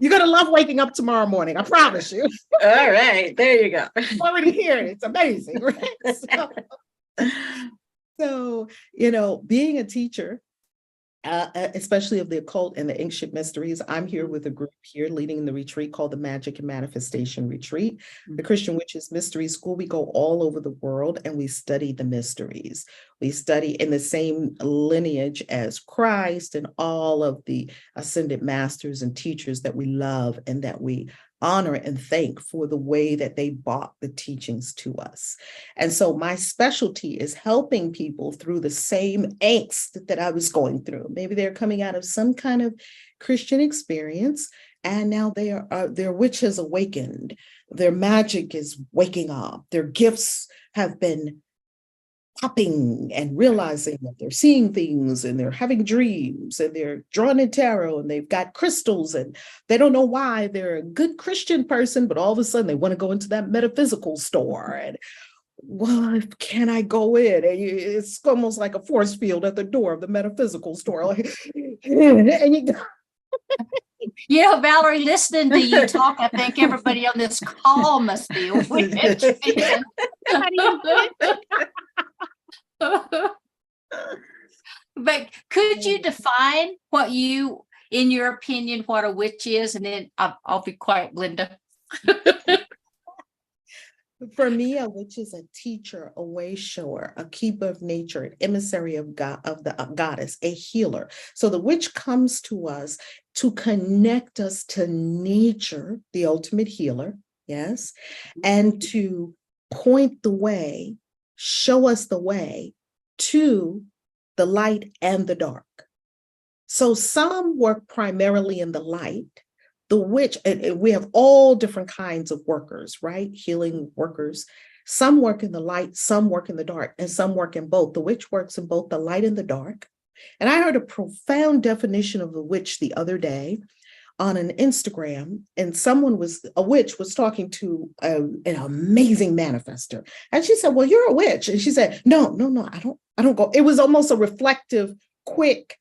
You're gonna love waking up tomorrow morning. I promise you. All right, there you go. I'm already here. It's amazing, right? So, being a teacher, especially of the occult and the ancient mysteries. I'm here with a group here leading the retreat called the Magic and Manifestation Retreat. The Christian Witches Mystery School, we go all over the world and we study the mysteries. We study in the same lineage as Christ and all of the ascended masters and teachers that we love and that we honor and thank for the way that they brought the teachings to us. And so my specialty is helping people through the same angst that I was going through. Maybe they're coming out of some kind of Christian experience, and now their witch has awakened. Their magic is waking up. Their gifts have been popping and realizing that they're seeing things and they're having dreams and they're drawing in tarot and they've got crystals and they don't know why they're a good Christian person, but all of a sudden they want to go into that metaphysical store and well, can I go in? And it's almost like a force field at the door of the metaphysical store. Like, and you go, Valerie, listening to you talk, I think everybody on this call must be a witch. But could you define in your opinion, what a witch is? And then I'll be quiet, Linda. for me, a witch is a teacher, a way shower, a keeper of nature, an emissary of God, of the goddess, a healer. So the witch comes to us to connect us to nature, the ultimate healer, yes, and to point the way, show us the way to the light and the dark. So some work primarily in the light. The witch, and we have all different kinds of workers, right? Healing workers. Some work in the light, some work in the dark, and some work in both. The witch works in both the light and the dark. And I heard a profound definition of the witch the other day on an Instagram, and a witch was talking to an amazing manifester. And she said, well, you're a witch. And she said, no, I don't go. It was almost a reflective, quick,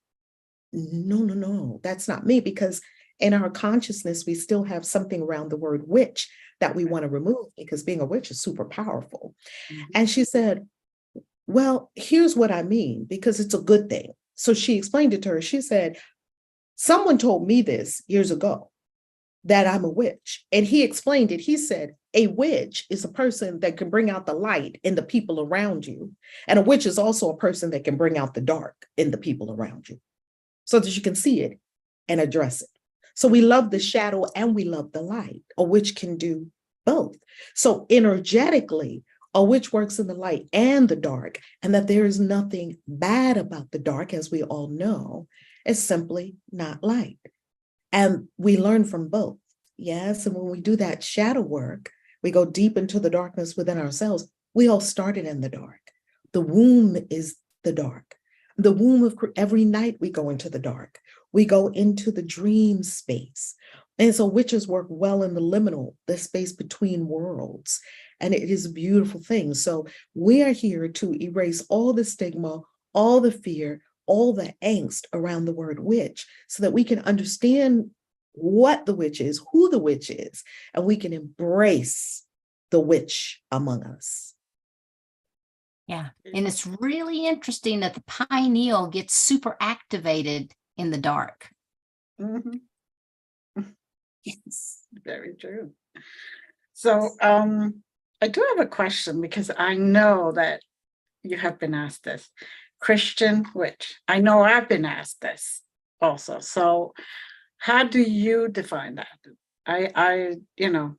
no, that's not me, because in our consciousness, we still have something around the word witch that we want to remove because being a witch is super powerful. And she said, well, here's what I mean, because it's a good thing. So she explained it to her. She said, someone told me this years ago, that I'm a witch. And he explained it. He said, a witch is a person that can bring out the light in the people around you. And a witch is also a person that can bring out the dark in the people around you so that you can see it and address it. So we love the shadow and we love the light, a witch can do both. So energetically, a witch works in the light and the dark, and that there is nothing bad about the dark, as we all know. It's simply not light. And we learn from both. Yes. And when we do that shadow work, we go deep into the darkness within ourselves. We all started in the dark. The womb is the dark. The womb of every night we go into the dark. We go into the dream space. And so witches work well in the liminal, the space between worlds. And it is a beautiful thing. So we are here to erase all the stigma, all the fear, all the angst around the word witch, so that we can understand what the witch is, who the witch is, and we can embrace the witch among us. Yeah. And it's really interesting that the pineal gets super activated in the dark. Yes, very true. So I do have a question because I know that you have been asked this. Christian witch. I know I've been asked this also. So how do you define that?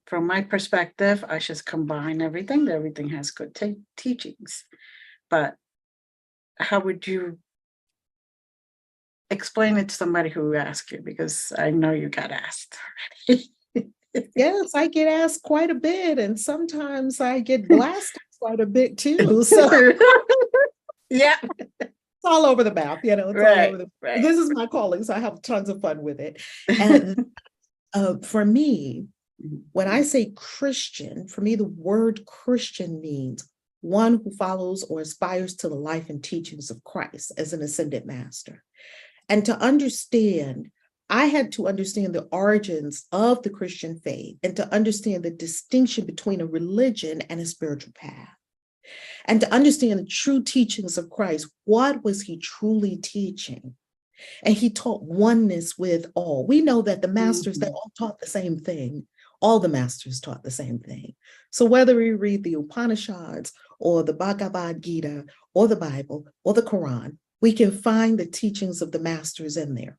From my perspective, I just combine everything. Everything has good teachings. But how would you explain it to somebody who asks you? Because I know you got asked already. Yes, I get asked quite a bit, and sometimes I get blasted quite a bit too. So Yeah, it's all over the map, it's all right, over the. right. This is my calling, so I have tons of fun with it. And for me, when I say Christian, for me, the word Christian means one who follows or aspires to the life and teachings of Christ as an ascended master. And to understand, I had to understand the origins of the Christian faith and to understand the distinction between a religion and a spiritual path. And to understand the true teachings of Christ. What was he truly teaching? And he taught oneness with all. We know that the masters, they all taught the same thing. All the masters taught the same thing. So whether we read the Upanishads or the Bhagavad Gita or the Bible or the Quran, we can find the teachings of the masters in there.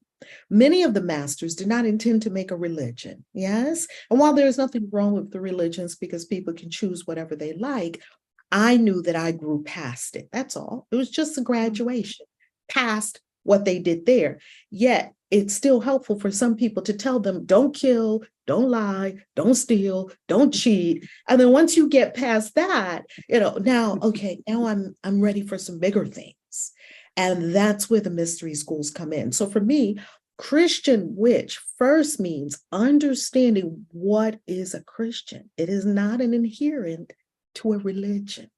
Many of the masters did not intend to make a religion, yes? And while there's nothing wrong with the religions because people can choose whatever they like, I knew that I grew past it. That's all. It was just a graduation past what they did there. Yet it's still helpful for some people to tell them, don't kill, don't lie, don't steal, don't cheat. And then once you get past that, now, okay, now I'm ready for some bigger things. And that's where the mystery schools come in. So for me, Christian witch first means understanding what is a Christian. It is not an adherent to a religion.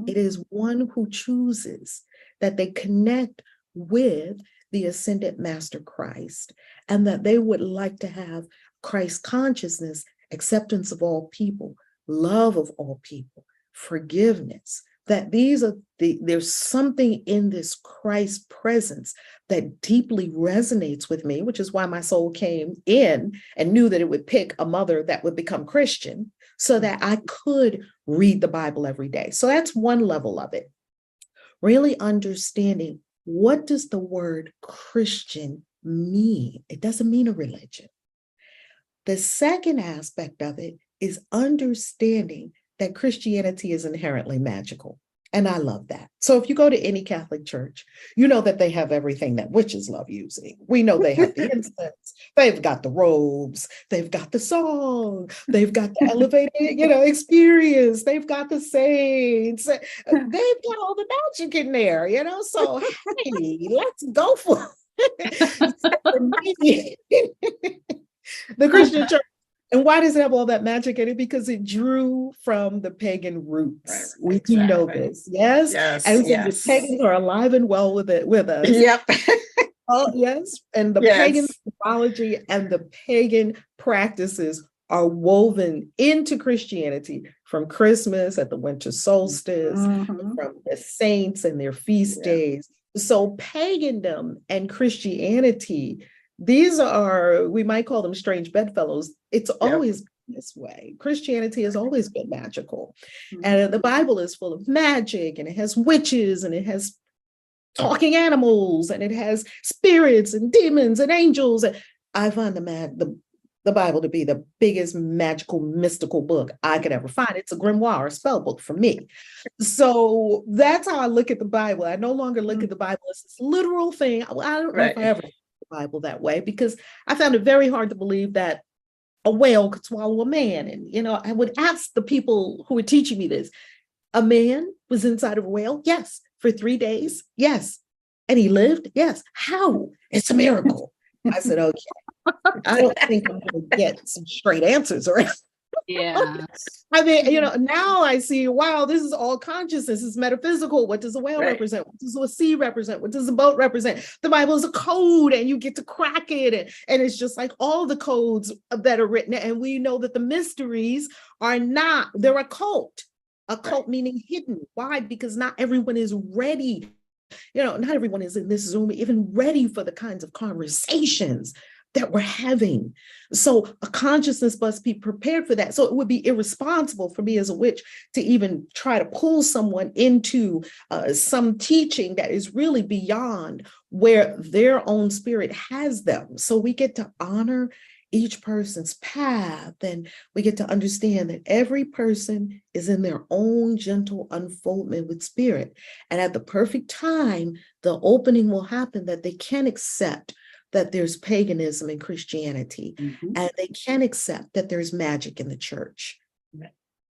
It is one who chooses that they connect with the ascended master Christ and that they would like to have Christ consciousness, acceptance of all people, love of all people, forgiveness, that there's something in this Christ presence that deeply resonates with me, which is why my soul came in and knew that it would pick a mother that would become Christian so that I could read the Bible every day. So that's one level of it. Really understanding, what does the word Christian mean? It doesn't mean a religion. The second aspect of it is understanding that Christianity is inherently magical. And I love that. So if you go to any Catholic church, you know that they have everything that witches love using. We know they have the incense, they've got the robes, they've got the song, they've got the elevated, experience, they've got the saints, they've got all the magic in there, so hey, let's go for it. The Christian church. And why does it have all that magic in it? Because it drew from the pagan roots. Right, We do know this, yes? Yes, And so yes. the pagans are alive and well with us. Yep. Oh, yes. And the pagan mythology and the pagan practices are woven into Christianity from Christmas at the winter solstice, from the saints and their feast days. So pagandom and Christianity, these are, we might call them strange bedfellows. It's always been this way. Christianity has always been magical. And the Bible is full of magic, and it has witches, and it has talking animals, and it has spirits and demons and angels. I find the Bible to be the biggest magical, mystical book I could ever find. It's a grimoire, a spell book for me. So that's how I look at the Bible. I no longer look at the Bible as this literal thing. I don't know if I ever Bible that way, because I found it very hard to believe that a whale could swallow a man. And, I would ask the people who were teaching me this, a man was inside of a whale? Yes. For 3 days? Yes. And he lived? Yes. How? It's a miracle. I said, okay, I don't think I'm going to get some straight answers around. Yeah. I mean, now I see, wow, this is all consciousness. It's metaphysical. What does a whale represent? What does a sea represent? What does a boat represent? The Bible is a code, and you get to crack it. And it's just like all the codes that are written. And we know that the mysteries are not, they're occult. Occult meaning hidden. Why? Because not everyone is ready. Not everyone is in this Zoom even ready for the kinds of conversations that we're having. So a consciousness must be prepared for that. So it would be irresponsible for me as a witch to even try to pull someone into some teaching that is really beyond where their own spirit has them. So we get to honor each person's path, and we get to understand that every person is in their own gentle unfoldment with spirit. And at the perfect time, the opening will happen that they can accept that there's paganism in Christianity, and they can accept that there's magic in the church.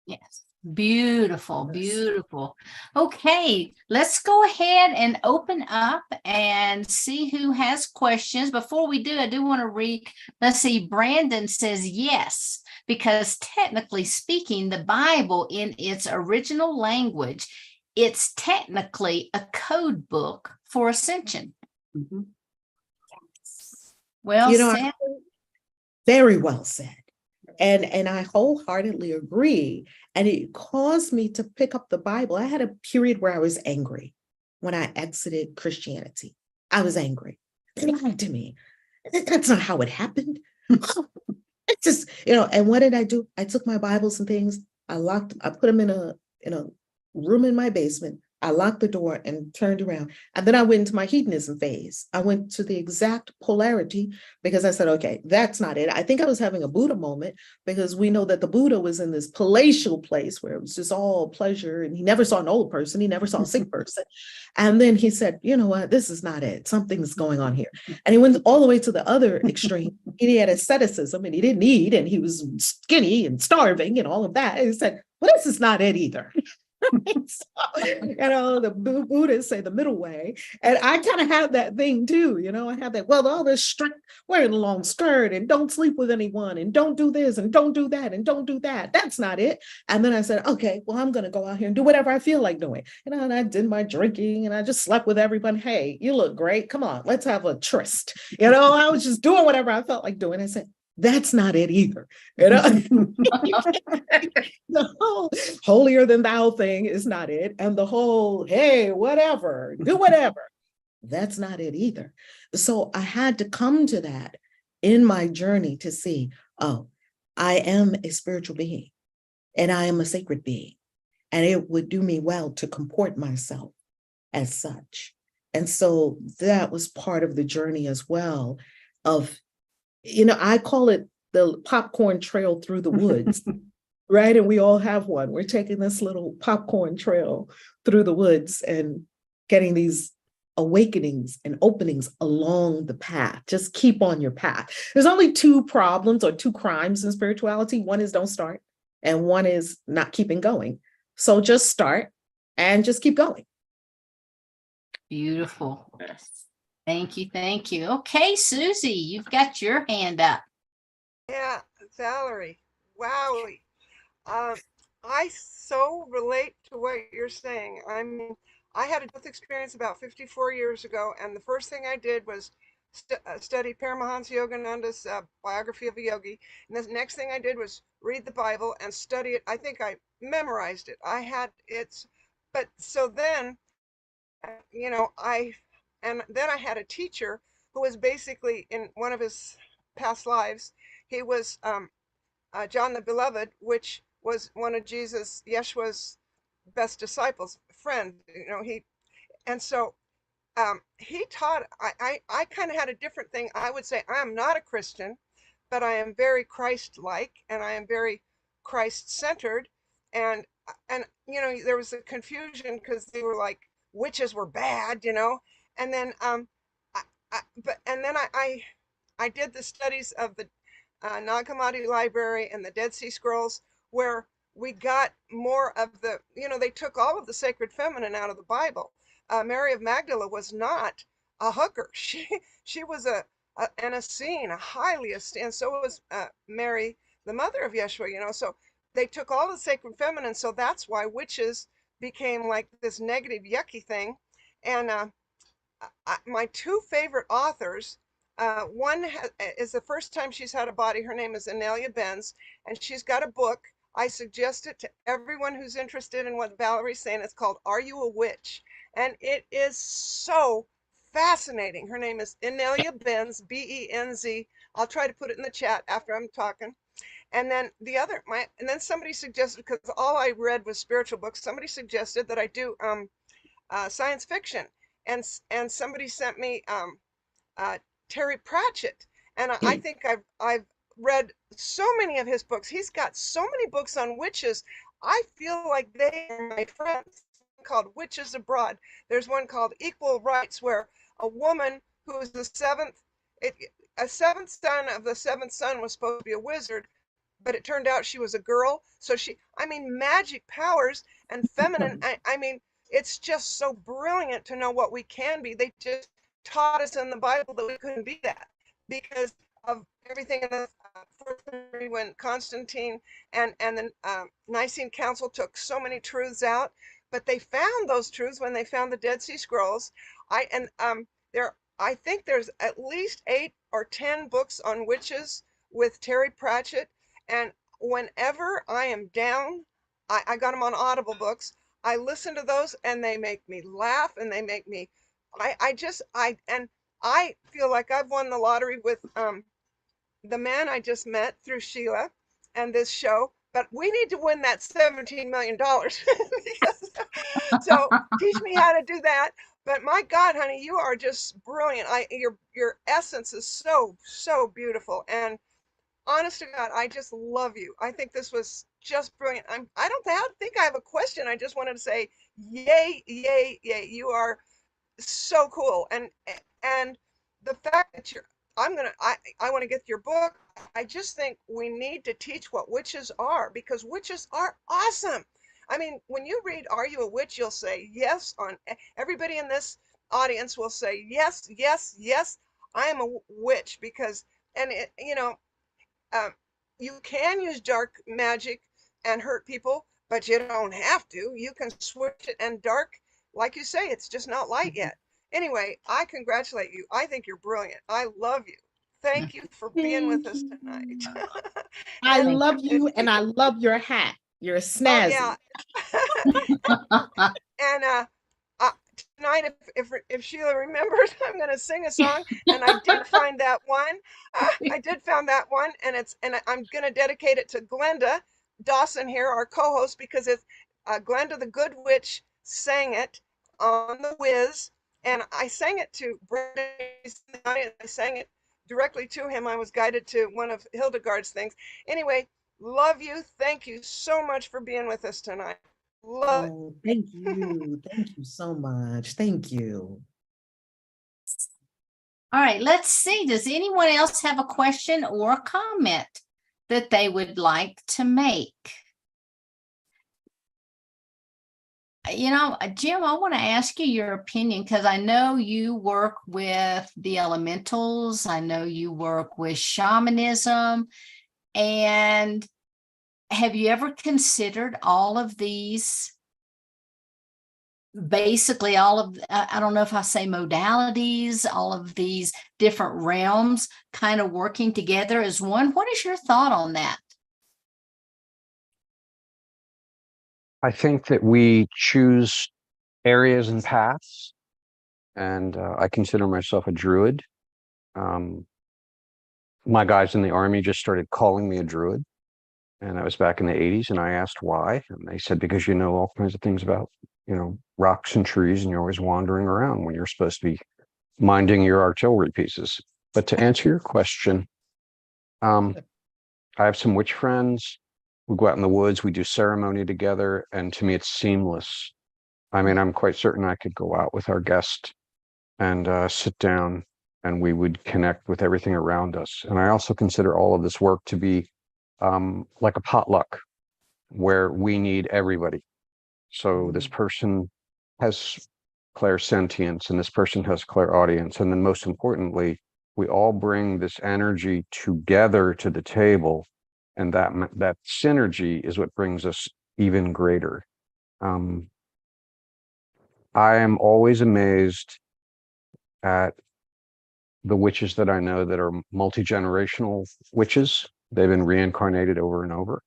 Yes. Beautiful, beautiful. Okay, let's go ahead and open up and see who has questions. Before we do, I do want to read, let's see, Brandon says yes, because technically speaking, the Bible in its original language, it's technically a code book for Ascension. Well said. Very well said. And I wholeheartedly agree. And it caused me to pick up the Bible. I had a period where I was angry when I exited Christianity. I was angry. They lied to me. That's not how it happened. It's just, and what did I do? I took my Bibles and things, I put them in a room in my basement. I locked the door and turned around. And then I went into my hedonism phase. I went to the exact polarity because I said, okay, that's not it. I think I was having a Buddha moment, because we know that the Buddha was in this palatial place where it was just all pleasure, and he never saw an old person. He never saw a sick person. And then he said, you know what, this is not it. Something's going on here. And he went all the way to the other extreme. He had asceticism, and he didn't eat, and he was skinny and starving and all of that. And he said, well, this is not it either. So, the Buddhists say the middle way. And I kind of have that thing too. I have that, well, all this strict wearing a long skirt and don't sleep with anyone and don't do this and don't do that and don't do that. That's not it. And then I said, okay, well, I'm going to go out here and do whatever I feel like doing. And I did my drinking and I just slept with everyone. Hey, you look great. Come on, let's have a tryst. I was just doing whatever I felt like doing. I said, that's not it either. The whole holier than thou thing is not it. And the whole, hey, whatever, do whatever, that's not it either. So I had to come to that in my journey to see, oh, I am a spiritual being and I am a sacred being. And it would do me well to comport myself as such. And so that was part of the journey as well of, I call it the popcorn trail through the woods, right? And we all have one. We're taking this little popcorn trail through the woods and getting these awakenings and openings along the path. Just keep on your path. There's only two problems or two crimes in spirituality. One is don't start, and one is not keeping going. So just start and just keep going. Beautiful. Thank you. Thank you. Okay, Susie, you've got your hand up. Yeah, Valerie. Wow. I so relate to what you're saying. I mean, I had a death experience about 54 years ago, and the first thing I did was study Paramahansa Yogananda's biography of a yogi. And the next thing I did was read the Bible and study it. I think I memorized it. But so then, then I had a teacher who was basically in one of his past lives. He was John the Beloved, which was one of Yeshua's best disciples, friend. He taught. I kind of had a different thing. I would say I am not a Christian, but I am very Christ-like, and I am very Christ-centered. And there was a confusion because they were like witches were bad, and then I did the studies of the Nag Hammadi Library and the Dead Sea Scrolls, where we got more of they took all of the sacred feminine out of the Bible. Mary of Magdala was not a hooker. She was an Essene, a highly esteemed, and so was Mary, the mother of Yeshua. So they took all the sacred feminine. So that's why witches became like this negative, yucky thing. And my two favorite authors. One is the first time she's had a body. Her name is Anelia Benz, and she's got a book. I suggest it to everyone who's interested in what Valerie's saying. It's called Are You a Witch? And it is so fascinating. Her name is Inelia Benz, Benz. I'll try to put it in the chat after I'm talking. And then and then somebody suggested, because all I read was spiritual books, somebody suggested that I do science fiction, and somebody sent me Terry Pratchett, and I think I've read so many of his books. He's got so many books on witches. I feel like they are my friends. Called Witches Abroad. There's one called Equal Rights, where a woman who is a seventh son of the seventh son was supposed to be a wizard, but it turned out she was a girl. So I mean, magic powers and feminine. I mean, it's just so brilliant to know what we can be. They just taught us in the Bible that we couldn't be that because of everything in the fourth century when Constantine and the Nicene Council took so many truths out. But they found those truths when they found the Dead Sea Scrolls. I think there's at least 8 or 10 books on witches with Terry Pratchett. And whenever I am down, I got them on Audible books. I listen to those and they make me laugh and they make me, and I feel like I've won the lottery with the man I just met through Sheila and this show, but we need to win that $17 million. So teach me how to do that. But my God, honey, you are just brilliant. Your essence is so beautiful. And honest to God, I just love you. I think this was just brilliant. I don't think I have a question. I just wanted to say, yay, yay, yay. You are so cool. And the fact that I want to get your book. I just think we need to teach what witches are, because witches are awesome. I mean, when you read Are You a Witch, you'll say yes. Everybody in this audience will say yes, yes, yes, I am a witch. Because and it, you can use dark magic and hurt people, but you don't have to. You can switch it, and dark, like you say, it's just not light yet. Anyway, I congratulate you. I think you're brilliant. I love you. Thank you for being with us tonight. I And love you, and I love your hat. You're oh snazzy. yeah. And tonight, if Sheila remembers, I'm going to sing a song, and I did find that one. I did found that one, and I'm going to dedicate it to Glenda Dawson here, our co-host, because it's Glenda the Good Witch sang it on the Wiz, and I sang it to Brandon. I sang it directly to him. I was guided to one of Hildegard's things. Anyway, love you. Thank you so much for being with us tonight. Love it. Oh, thank you. Thank you so much. Thank you. All right, let's see. Does anyone else have a question or a comment that they would like to make? Jim, I want to ask you your opinion, because I know you work with the elementals. I know you work with shamanism. And have you ever considered all of these, basically all of, I don't know if I say modalities, all of these different realms kind of working together as one? What is your thought on that? I think that we choose areas and paths, and I consider myself a druid. My guys in the army just started calling me a druid, and that was back in the 80s, and I asked why, and they said, because you know all kinds of things about, rocks and trees, and you're always wandering around when you're supposed to be minding your artillery pieces. But to answer your question, I have some witch friends. We go out in the woods, we do ceremony together, and to me it's seamless. I mean, I'm quite certain I could go out with our guest and sit down, and we would connect with everything around us. And I also consider all of this work to be like a potluck, where we need everybody. So this person has clairsentience, and this person has clairaudience, and then most importantly, we all bring this energy together to the table, and that synergy is what brings us even greater. I am always amazed at the witches that I know that are multi-generational witches. They've been reincarnated over and over.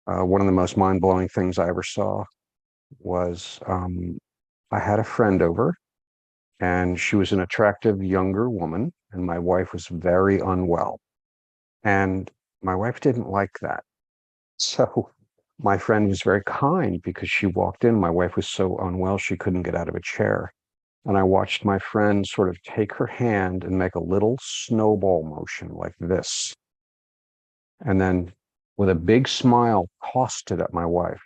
One of the most mind-blowing things I ever saw was I had a friend over, And she was an attractive younger woman, and my wife was very unwell. And my wife didn't like that. So my friend was very kind because she walked in. My wife was so unwell, she couldn't get out of a chair. And I watched my friend sort of take her hand and make a little snowball motion like this. And then with a big smile, tossed it at my wife.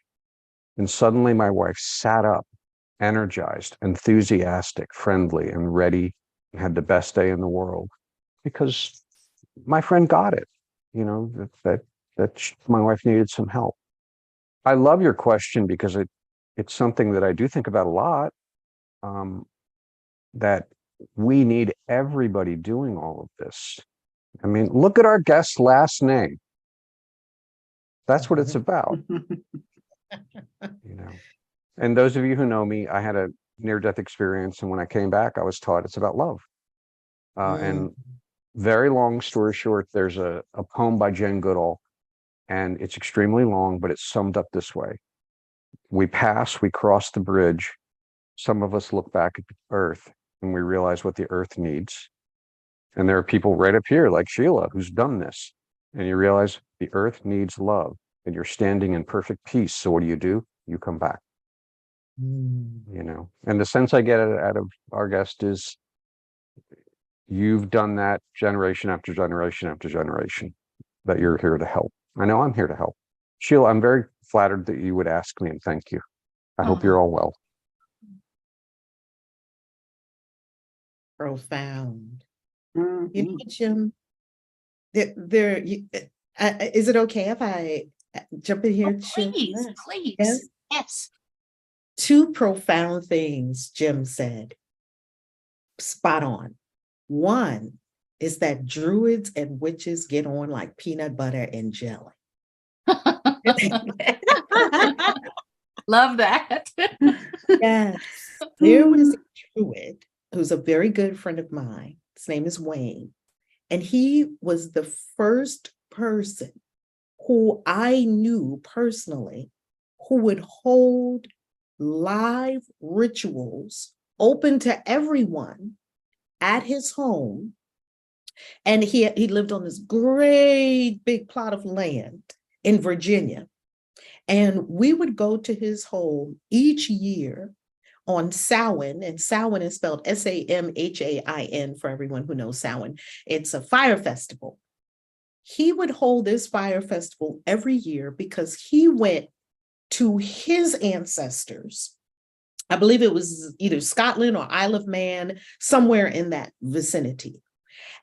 And suddenly my wife sat up, energized, enthusiastic, friendly, and ready, and had the best day in the world because my friend got it, you know, my wife needed some help. I love your question because it's something that I do think about a lot, that we need everybody doing all of this. I mean, look at our guest's last name. That's what it's about, you know. And those of you who know me, I had a near-death experience, and when I came back, I was taught it's about love. And very long story short, there's a poem by Jane Goodall, and it's extremely long, but it's summed up this way. We cross the bridge. Some of us look back at the earth and we realize what the earth needs. And there are people right up here like Sheila who's done this. And you realize the earth needs love and you're standing in perfect peace. So what do? You come back. You know, and the sense I get out of our guest is you've done that generation after generation after generation, that you're here to help. I know I'm here to help. Sheila, I'm very flattered that you would ask me, and thank you. I hope you're all well. Profound. You know, Jim, is it okay if I jump in here? Please, please. Yes. Yes. Two profound things Jim said. Spot on. One is that druids and witches get on like peanut butter and jelly. Love that. Yes. There was a druid who's a very good friend of mine. His name is Wayne. And he was the first person who I knew personally who would hold live rituals open to everyone at his home. And he lived on this great big plot of land in Virginia. And we would go to his home each year on Samhain, and Samhain is spelled Samhain for everyone who knows Samhain. It's a fire festival. He would hold this fire festival every year because he went to his ancestors. I believe it was either Scotland or Isle of Man, somewhere in that vicinity.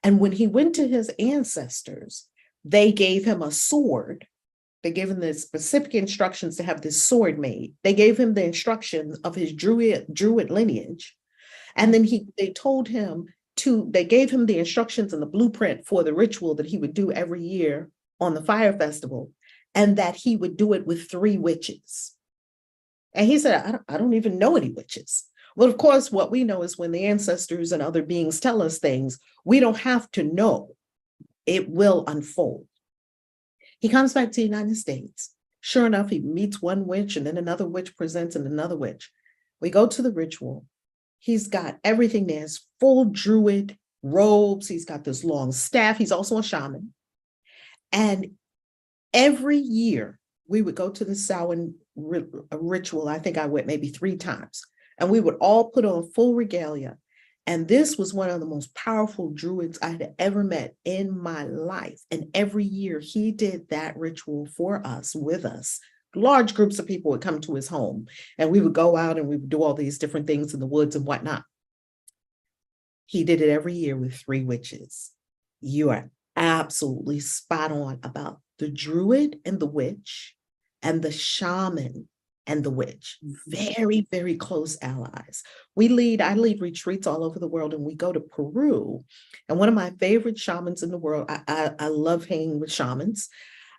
And when he went to his ancestors, they gave him a sword. They gave him the specific instructions to have this sword made. They gave him the instructions of his druid lineage. And then they gave him the instructions and the blueprint for the ritual that he would do every year on the fire festival, and that he would do it with 3 witches. And he said, I don't even know any witches. Well, of course, what we know is when the ancestors and other beings tell us things, we don't have to know. It will unfold. He comes back to the United States. Sure enough, he meets one witch, and then another witch presents, and another witch. We go to the ritual. He's got everything there. His full druid robes. He's got this long staff. He's also a shaman. And every year we would go to the Samhain ritual. I think I went maybe 3 times. And we would all put on full regalia. And this was one of the most powerful druids I had ever met in my life. And every year he did that ritual for us, with us. Large groups of people would come to his home, and we would go out and we would do all these different things in the woods and whatnot. He did it every year with 3 witches. You are absolutely spot on about the druid and the witch and the shaman and the witch. Very, very close allies. I lead retreats all over the world, and we go to Peru. And one of my favorite shamans in the world, I love hanging with shamans.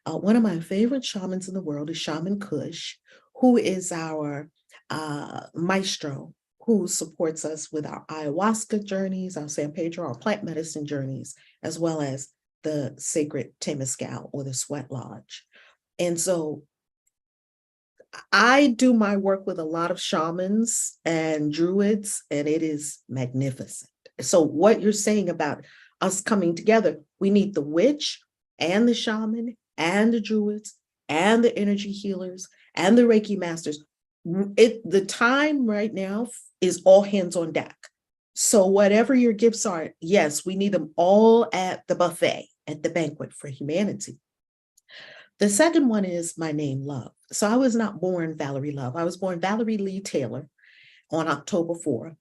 One of my favorite shamans in the world is Shaman Kush, who is our maestro, who supports us with our ayahuasca journeys, our San Pedro, our plant medicine journeys, as well as the sacred Temescal or the sweat lodge. And so I do my work with a lot of shamans and druids, and it is magnificent. So, what you're saying about us coming together, we need the witch and the shaman and the druids and the energy healers and the Reiki masters. The time right now is all hands on deck. So, whatever your gifts are, yes, we need them all at the buffet, at the banquet for humanity. The second one is my name, Love. So I was not born Valerie Love. I was born Valerie Lee Taylor on October 4th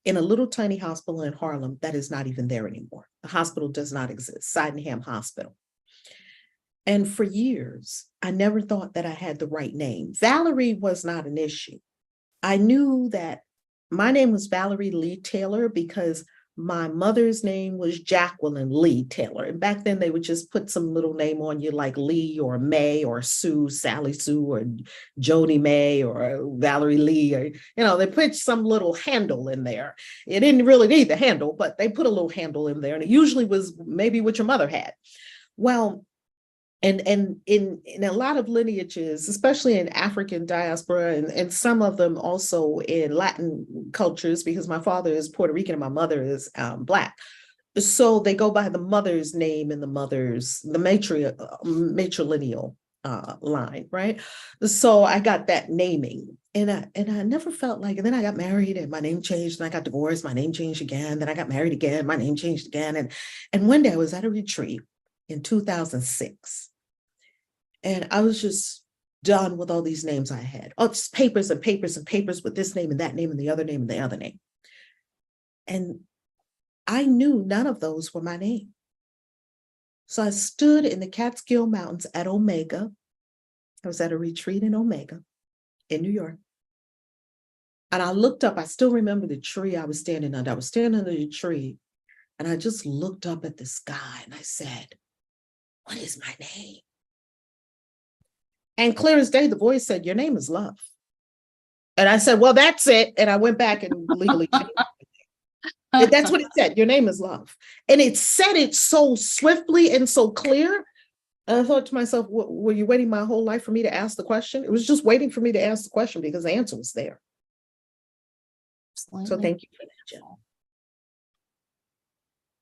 in a little tiny hospital in Harlem that is not even there anymore. The hospital does not exist, Sydenham Hospital. And for years, I never thought that I had the right name. Valerie was not an issue. I knew that my name was Valerie Lee Taylor because my mother's name was Jacqueline Lee Taylor. And back then they would just put some little name on you like Lee or May or Sue, Sally Sue or Joni May or Valerie Lee, or, they put some little handle in there. It didn't really need the handle, but they put a little handle in there. And it usually was maybe what your mother had. Well, and in a lot of lineages, especially in African diaspora and some of them also in Latin cultures, because my father is Puerto Rican and my mother is Black. So they go by the mother's name and the matrilineal line, right? So I got that naming. And I never felt like, and then I got married and my name changed, and I got divorced, my name changed again, then I got married again, my name changed again. And one day I was at a retreat in 2006. And I was just done with all these names I had. Oh, just papers and papers and papers with this name and that name and the other name and the other name. And I knew none of those were my name. So I stood in the Catskill Mountains at Omega. I was at a retreat in Omega in New York. And I looked up, I still remember the tree I was standing under. I was standing under the tree and I just looked up at the sky and I said, what is my name? And clear as day, the voice said, your name is Love. And I said, well, that's it. And I went back and legally changed it. That's what it said. Your name is Love. And it said it so swiftly and so clear. And I thought to myself, were you waiting my whole life for me to ask the question? It was just waiting for me to ask the question because the answer was there. Absolutely. So thank you for that, Jen.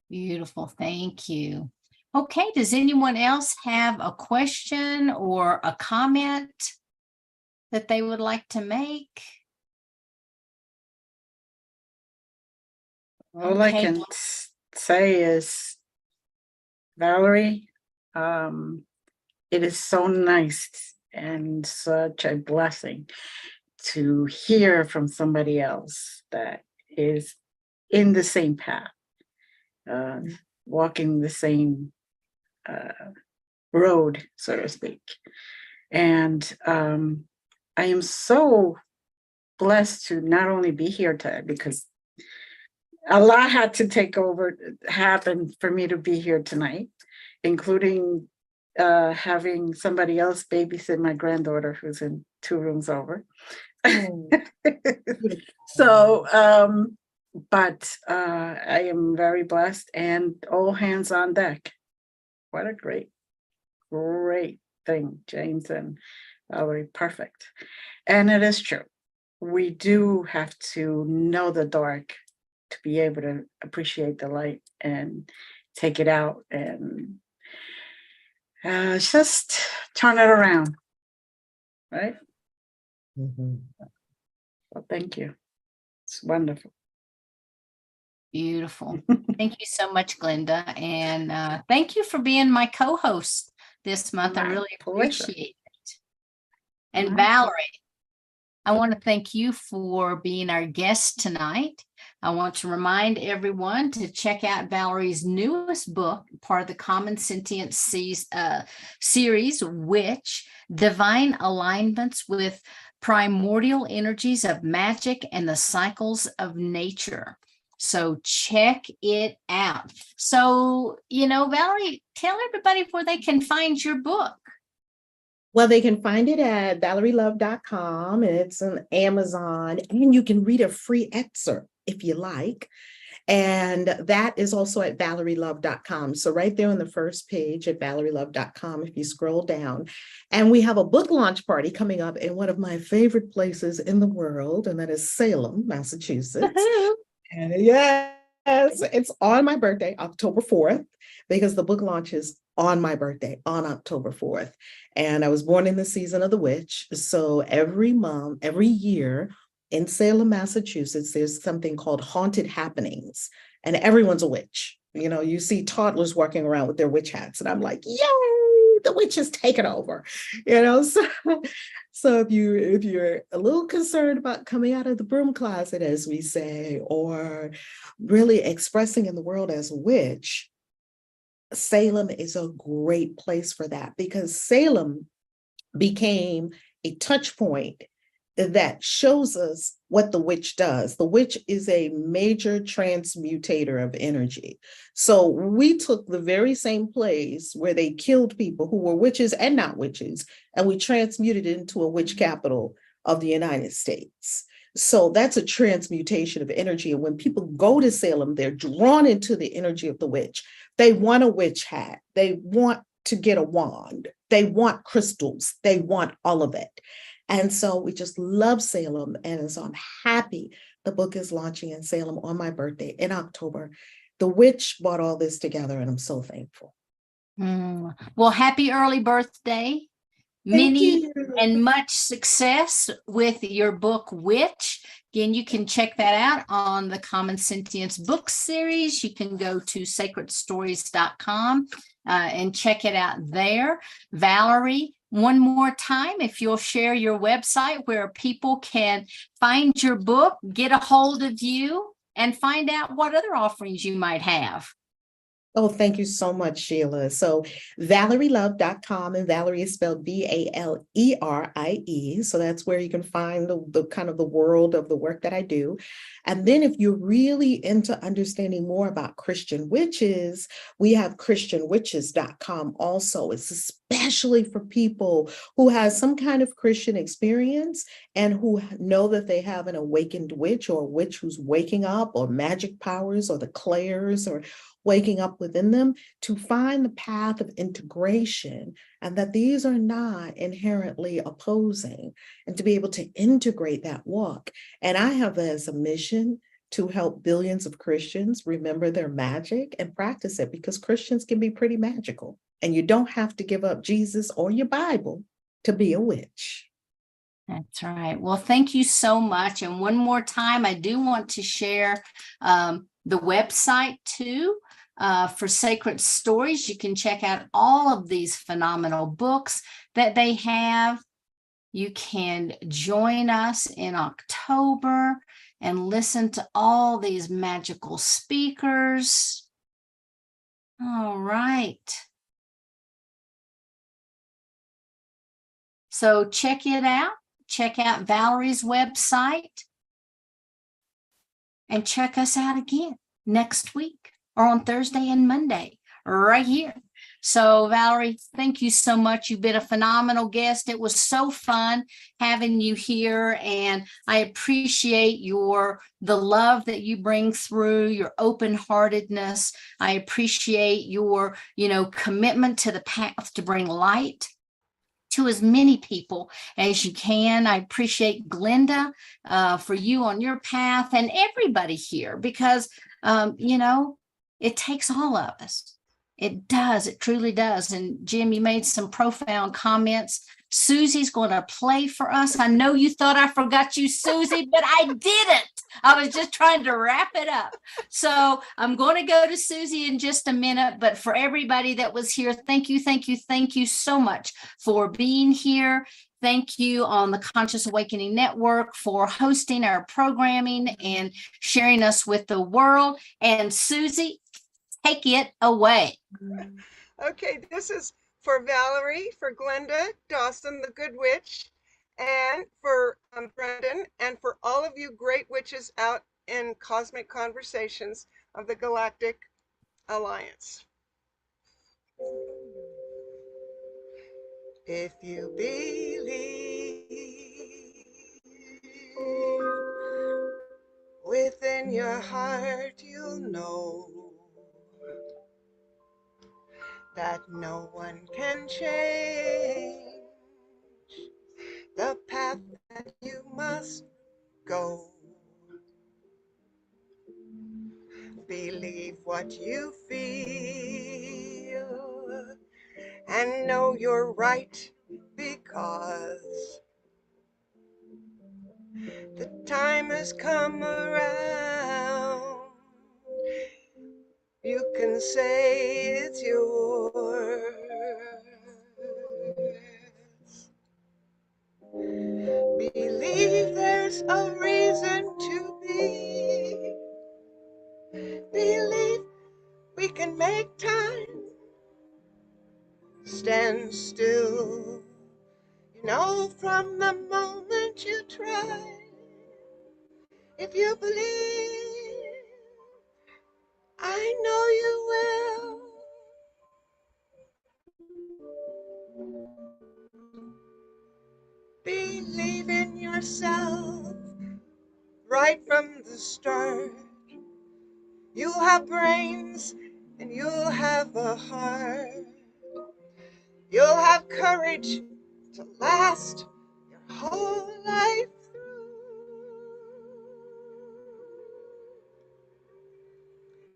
Beautiful. Thank you. Okay. Does anyone else have a question or a comment that they would like to make? All I can say is, Valerie, it is so nice and such a blessing to hear from somebody else that is in the same path, walking the same road, so to speak. And I am so blessed to not only be here today, because a lot had to happen for me to be here tonight, including having somebody else babysit my granddaughter who's in 2 rooms over. Oh. So, but I am very blessed and all hands on deck. What a great thing, James and Valerie, perfect. And it is true. We do have to know the dark to be able to appreciate the light and take it out and just turn it around, right? Mm-hmm. Well, thank you. It's wonderful. Beautiful. Thank you so much, Glenda. And thank you for being my co-host this month. I My really pleasure. appreciate it. And My Valerie, I want to thank you for being our guest tonight. I want to remind everyone to check out Valerie's newest book, part of the Common Sentient series, Witch, Divine Alignments with Primordial Energies of Magic and the Cycles of Nature. So check it out. So, Valerie, tell everybody where they can find your book. Well, they can find it at valerielove.com, and it's on Amazon, and you can read a free excerpt if you like. And that is also at valerielove.com. So right there on the first page at valerielove.com, if you scroll down, and we have a book launch party coming up in one of my favorite places in the world, and that is Salem, Massachusetts. And yes, it's on my birthday, October 4th, because the book launch is on my birthday on October 4th. And I was born in the season of the witch. So every month, every year in Salem, Massachusetts, there's something called haunted happenings, and everyone's a witch. You know, you see toddlers walking around with their witch hats, and I'm like, yay, the witch is taking over. You know, so if you're a little concerned about coming out of the broom closet, as we say, or really expressing in the world as a witch, Salem is a great place for that, because Salem became a touch point that shows us what the witch does. The witch is a major transmutator of energy. So we took the very same place where they killed people who were witches and not witches, and we transmuted it into a witch capital of the United States. So that's a transmutation of energy. And when people go to Salem, they're drawn into the energy of the witch. They want a witch hat. They want to get a wand. They want crystals. They want all of it. And so we just love Salem. And so I'm happy the book is launching in Salem on my birthday in October. The witch brought all this together, and I'm so thankful. Well, happy early birthday. Thank Many you. and much success with your book, Witch. Again, you can check that out on the Common Sentience book series. You can go to sacredstories.com and check it out there. Valerie, one more time, if you'll share your website where people can find your book, get a hold of you, and find out what other offerings you might have. Oh, thank you so much, Sheila. So valerielove.com, and Valerie is spelled Valerie. So that's where you can find the kind of the world of the work that I do. And then if you're really into understanding more about Christian witches, we have christianwitches.com also. It's especially for people who has some kind of Christian experience and who know that they have an awakened witch, or a witch who's waking up, or magic powers, or the clairs, or waking up within them, to find the path of integration, and that these are not inherently opposing, and to be able to integrate that walk. And I have as a mission to help billions of Christians remember their magic and practice it, because Christians can be pretty magical, and you don't have to give up Jesus or your Bible to be a witch. That's right. Well, thank you so much. And one more time, I do want to share the website too. For Sacred Stories, you can check out all of these phenomenal books that they have. You can join us in October and listen to all these magical speakers. All right. So check it out. Check out Valerie's website, and check us out again next week, or on Thursday and Monday, right here. So Valerie, thank you so much. You've been a phenomenal guest. It was so fun having you here, and I appreciate the love that you bring through, your open-heartedness. I appreciate your, commitment to the path to bring light to as many people as you can. I appreciate Glenda for you on your path, and everybody here, because it takes all of us. It does. It truly does. And Jim, you made some profound comments. Susie's going to play for us. I know you thought I forgot you, Susie, but I didn't. I was just trying to wrap it up. So I'm going to go to Susie in just a minute. But for everybody that was here, thank you, thank you, thank you so much for being here. Thank you on the Conscious Awakening Network for hosting our programming and sharing us with the world. And Susie, take it away. Okay, this is for Valerie, for Glenda Dawson, the Good Witch, and for Brendan, and for all of you great witches out in cosmic conversations of the Galactic Alliance. If you believe with within your heart you'll know that no one can change the path that you must go. Believe what you feel and know you're right, because the time has come around. You can say it's yours. Believe there's a reason to be. Believe we can make time stand still. You know, from the moment you try, if you believe, I know you will. Believe in yourself right from the start. You'll have brains and you'll have a heart. You'll have courage to last your whole life through.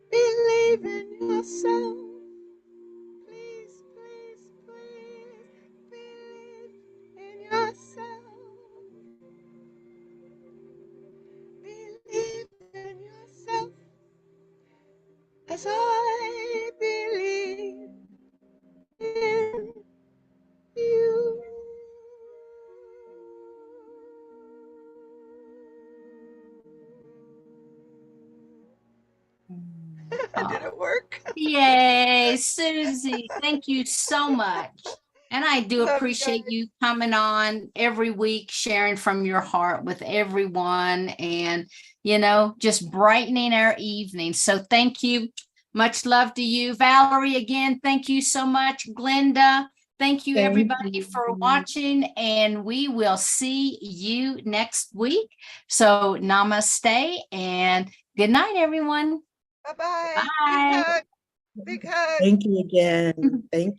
Believe in yourself. Please, please, please believe in yourself. Believe in yourself as I believe in you. Did it work? Yay, Susie, thank you so much. And I do Love you appreciate guys. you coming on every week, sharing from your heart with everyone and, just brightening our evening. So thank you. Much love to you. Valerie, again, thank you so much. Glenda, thank you Thank everybody you. for watching, and we will see you next week. So namaste and good night, everyone. Bye-bye. Bye. Big hug. Big hug. Thank you again. Thank you.